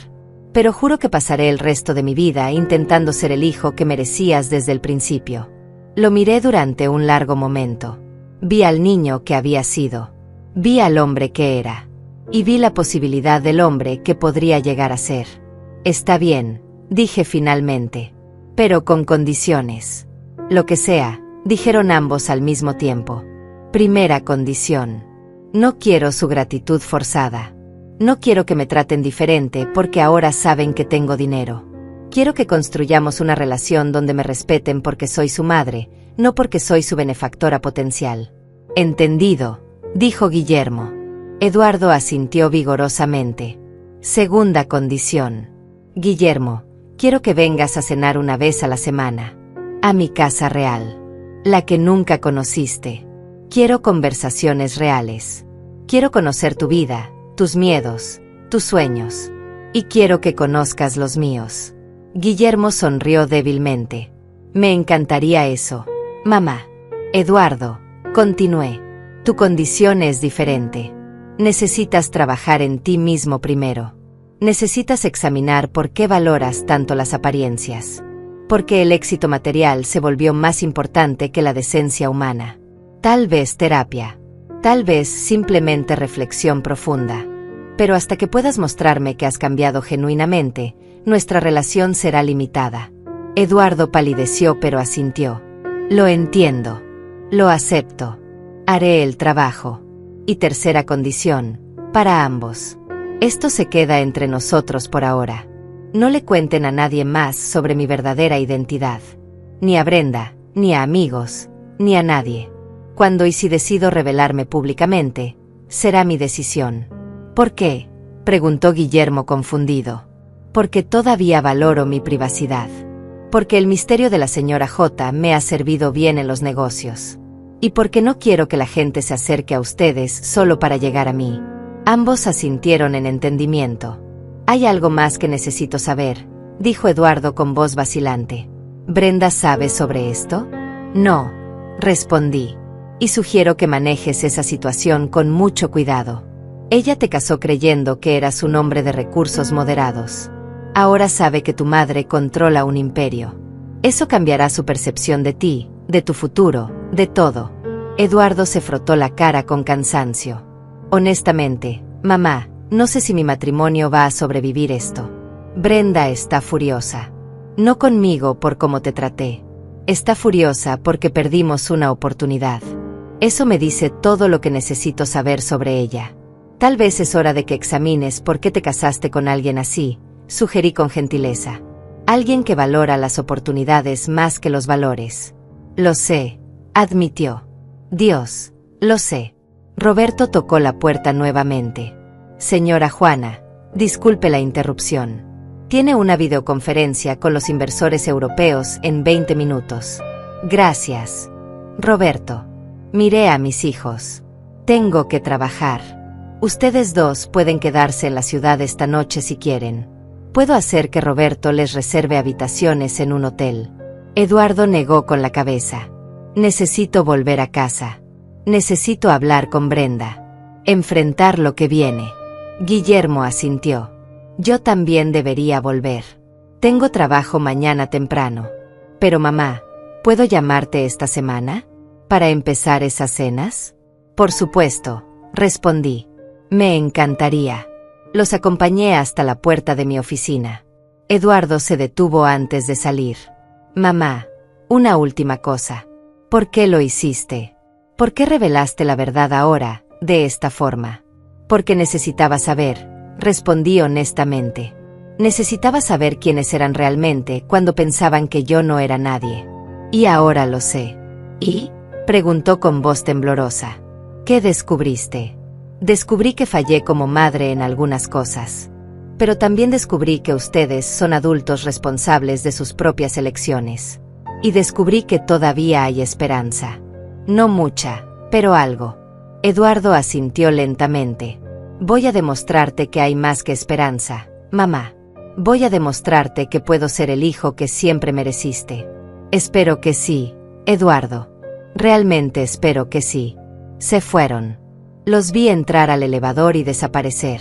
[SPEAKER 1] Pero juro que pasaré el resto de mi vida intentando ser el hijo que merecías desde el principio. Lo miré durante un largo momento. Vi al niño que había sido. Vi al hombre que era. Y vi la posibilidad del hombre que podría llegar a ser. Está bien, dije finalmente. Pero con condiciones. Lo que sea, dijeron ambos al mismo tiempo. Primera condición. No quiero su gratitud forzada. No quiero que me traten diferente porque ahora saben que tengo dinero. Quiero que construyamos una relación donde me respeten porque soy su madre, no porque soy su benefactora potencial. Entendido, dijo Guillermo. Eduardo asintió vigorosamente. Segunda condición. Guillermo, quiero que vengas a cenar una vez a la semana. A mi casa real. La que nunca conociste. Quiero conversaciones reales. Quiero conocer tu vida, tus miedos, tus sueños. Y quiero que conozcas los míos. Guillermo sonrió débilmente. Me encantaría eso, mamá. Eduardo, continué. Tu condición es diferente. Necesitas trabajar en ti mismo primero. Necesitas examinar por qué valoras tanto las apariencias. Porque el éxito material se volvió más importante que la decencia humana. Tal vez terapia. Tal vez simplemente reflexión profunda. Pero hasta que puedas mostrarme que has cambiado genuinamente, nuestra relación será limitada. Eduardo palideció pero asintió. Lo entiendo. Lo acepto. Haré el trabajo. Y tercera condición, para ambos. Esto se queda entre nosotros por ahora. No le cuenten a nadie más sobre mi verdadera identidad. Ni a Brenda, ni a amigos, ni a nadie. Cuando y si decido revelarme públicamente, será mi decisión. ¿Por qué?, preguntó Guillermo confundido. Porque todavía valoro mi privacidad. Porque el misterio de la señora J me ha servido bien en los negocios. Y porque no quiero que la gente se acerque a ustedes solo para llegar a mí. Ambos asintieron en entendimiento. Hay algo más que necesito saber, dijo Eduardo con voz vacilante. ¿Brenda sabe sobre esto? No, respondí. Y sugiero que manejes esa situación con mucho cuidado. Ella te casó creyendo que eras un hombre de recursos moderados. Ahora sabe que tu madre controla un imperio. Eso cambiará su percepción de ti, de tu futuro, de todo. Eduardo se frotó la cara con cansancio. Honestamente, mamá, no sé si mi matrimonio va a sobrevivir esto. Brenda está furiosa. No conmigo por cómo te traté. Está furiosa porque perdimos una oportunidad. Eso me dice todo lo que necesito saber sobre ella. Tal vez es hora de que examines por qué te casaste con alguien así, sugerí con gentileza. Alguien que valora las oportunidades más que los valores. Lo sé, admitió. Dios, lo sé. Roberto tocó la puerta nuevamente. Señora Juana, disculpe la interrupción. Tiene una videoconferencia con los inversores europeos en 20 minutos. Gracias. Roberto. Miré a mis hijos. Tengo que trabajar. Ustedes dos pueden quedarse en la ciudad esta noche si quieren. Puedo hacer que Roberto les reserve habitaciones en un hotel. Eduardo negó con la cabeza. Necesito volver a casa. Necesito hablar con Brenda. Enfrentar lo que viene. Guillermo asintió. Yo también debería volver. Tengo trabajo mañana temprano. Pero mamá, ¿puedo llamarte esta semana? ¿Para empezar esas cenas? Por supuesto, respondí. Me encantaría. Los acompañé hasta la puerta de mi oficina. Eduardo se detuvo antes de salir. Mamá, una última cosa. ¿Por qué lo hiciste? ¿Por qué revelaste la verdad ahora, de esta forma? Porque necesitaba saber, respondí honestamente. Necesitaba saber quiénes eran realmente cuando pensaban que yo no era nadie. Y ahora lo sé. ¿Y?, preguntó con voz temblorosa. ¿Qué descubriste? Descubrí que fallé como madre en algunas cosas. Pero también descubrí que ustedes son adultos responsables de sus propias elecciones. Y descubrí que todavía hay esperanza. No mucha, pero algo. Eduardo asintió lentamente. Voy a demostrarte que hay más que esperanza, mamá. Voy a demostrarte que puedo ser el hijo que siempre mereciste. Espero que sí, Eduardo. Realmente espero que sí. Se fueron. Los vi entrar al elevador y desaparecer.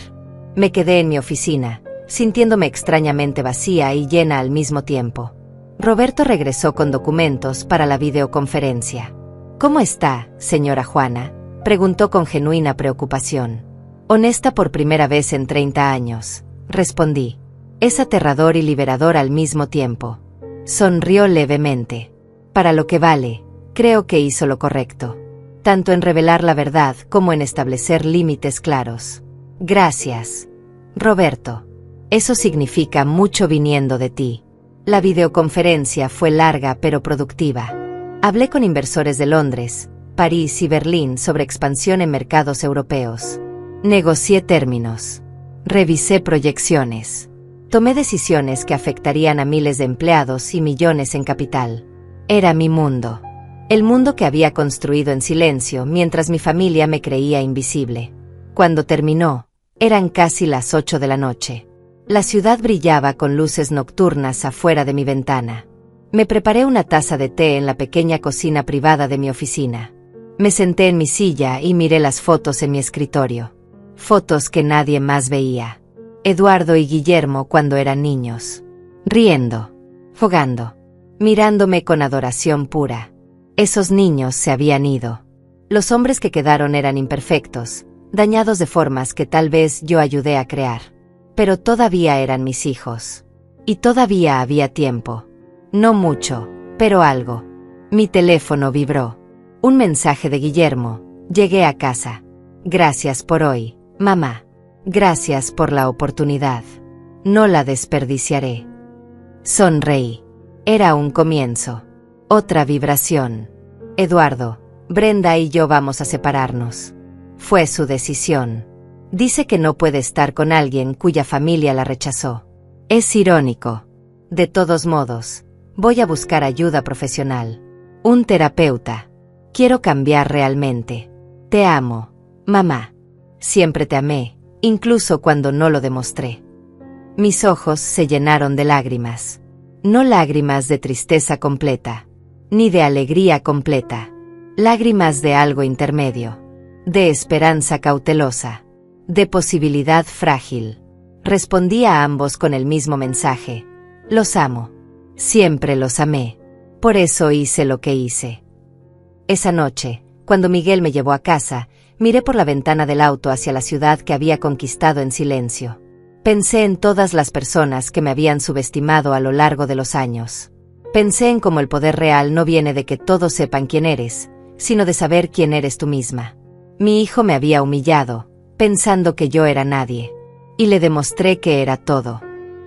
[SPEAKER 1] Me quedé en mi oficina, sintiéndome extrañamente vacía y llena al mismo tiempo. Roberto regresó con documentos para la videoconferencia. ¿Cómo está, señora Juana?, preguntó con genuina preocupación. Honesta por primera vez en 30 años, respondí. Es aterrador y liberador al mismo tiempo. Sonrió levemente. Para lo que vale, creo que hizo lo correcto. Tanto en revelar la verdad como en establecer límites claros. Gracias, Roberto. Eso significa mucho viniendo de ti. La videoconferencia fue larga pero productiva. Hablé con inversores de Londres, París y Berlín sobre expansión en mercados europeos. Negocié términos. Revisé proyecciones. Tomé decisiones que afectarían a miles de empleados y millones en capital. Era mi mundo. El mundo que había construido en silencio mientras mi familia me creía invisible. Cuando terminó, eran casi las 8 de la noche. La ciudad brillaba con luces nocturnas afuera de mi ventana. Me preparé una taza de té en la pequeña cocina privada de mi oficina. Me senté en mi silla y miré las fotos en mi escritorio. Fotos que nadie más veía. Eduardo y Guillermo cuando eran niños. Riendo. Jugando. Mirándome con adoración pura. Esos niños se habían ido. Los hombres que quedaron eran imperfectos, dañados de formas que tal vez yo ayudé a crear. Pero todavía eran mis hijos. Y todavía había tiempo. No mucho, pero algo. Mi teléfono vibró. Un mensaje de Guillermo. Llegué a casa. Gracias por hoy, mamá. Gracias por la oportunidad. No la desperdiciaré. Sonreí. Era un comienzo. Otra vibración. Eduardo, Brenda y yo vamos a separarnos. Fue su decisión. Dice que no puede estar con alguien cuya familia la rechazó. Es irónico. De todos modos, voy a buscar ayuda profesional. Un terapeuta. Quiero cambiar realmente. Te amo, mamá. Siempre te amé, incluso cuando no lo demostré. Mis ojos se llenaron de lágrimas. No lágrimas de tristeza completa, ni de alegría completa. Lágrimas de algo intermedio. De esperanza cautelosa. De posibilidad frágil. Respondí a ambos con el mismo mensaje. Los amo. Siempre los amé. Por eso hice lo que hice. Esa noche, cuando Miguel me llevó a casa, miré por la ventana del auto hacia la ciudad que había conquistado en silencio. Pensé en todas las personas que me habían subestimado a lo largo de los años. Pensé en cómo el poder real no viene de que todos sepan quién eres, sino de saber quién eres tú misma. Mi hijo me había humillado, pensando que yo era nadie. Y le demostré que era todo.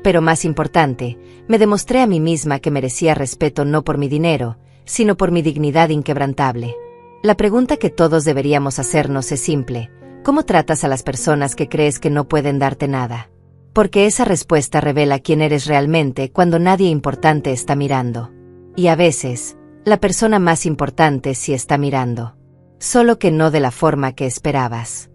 [SPEAKER 1] Pero más importante, me demostré a mí misma que merecía respeto no por mi dinero, sino por mi dignidad inquebrantable. La pregunta que todos deberíamos hacernos es simple: ¿cómo tratas a las personas que crees que no pueden darte nada? Porque esa respuesta revela quién eres realmente cuando nadie importante está mirando. Y a veces, la persona más importante sí está mirando. Solo que no de la forma que esperabas.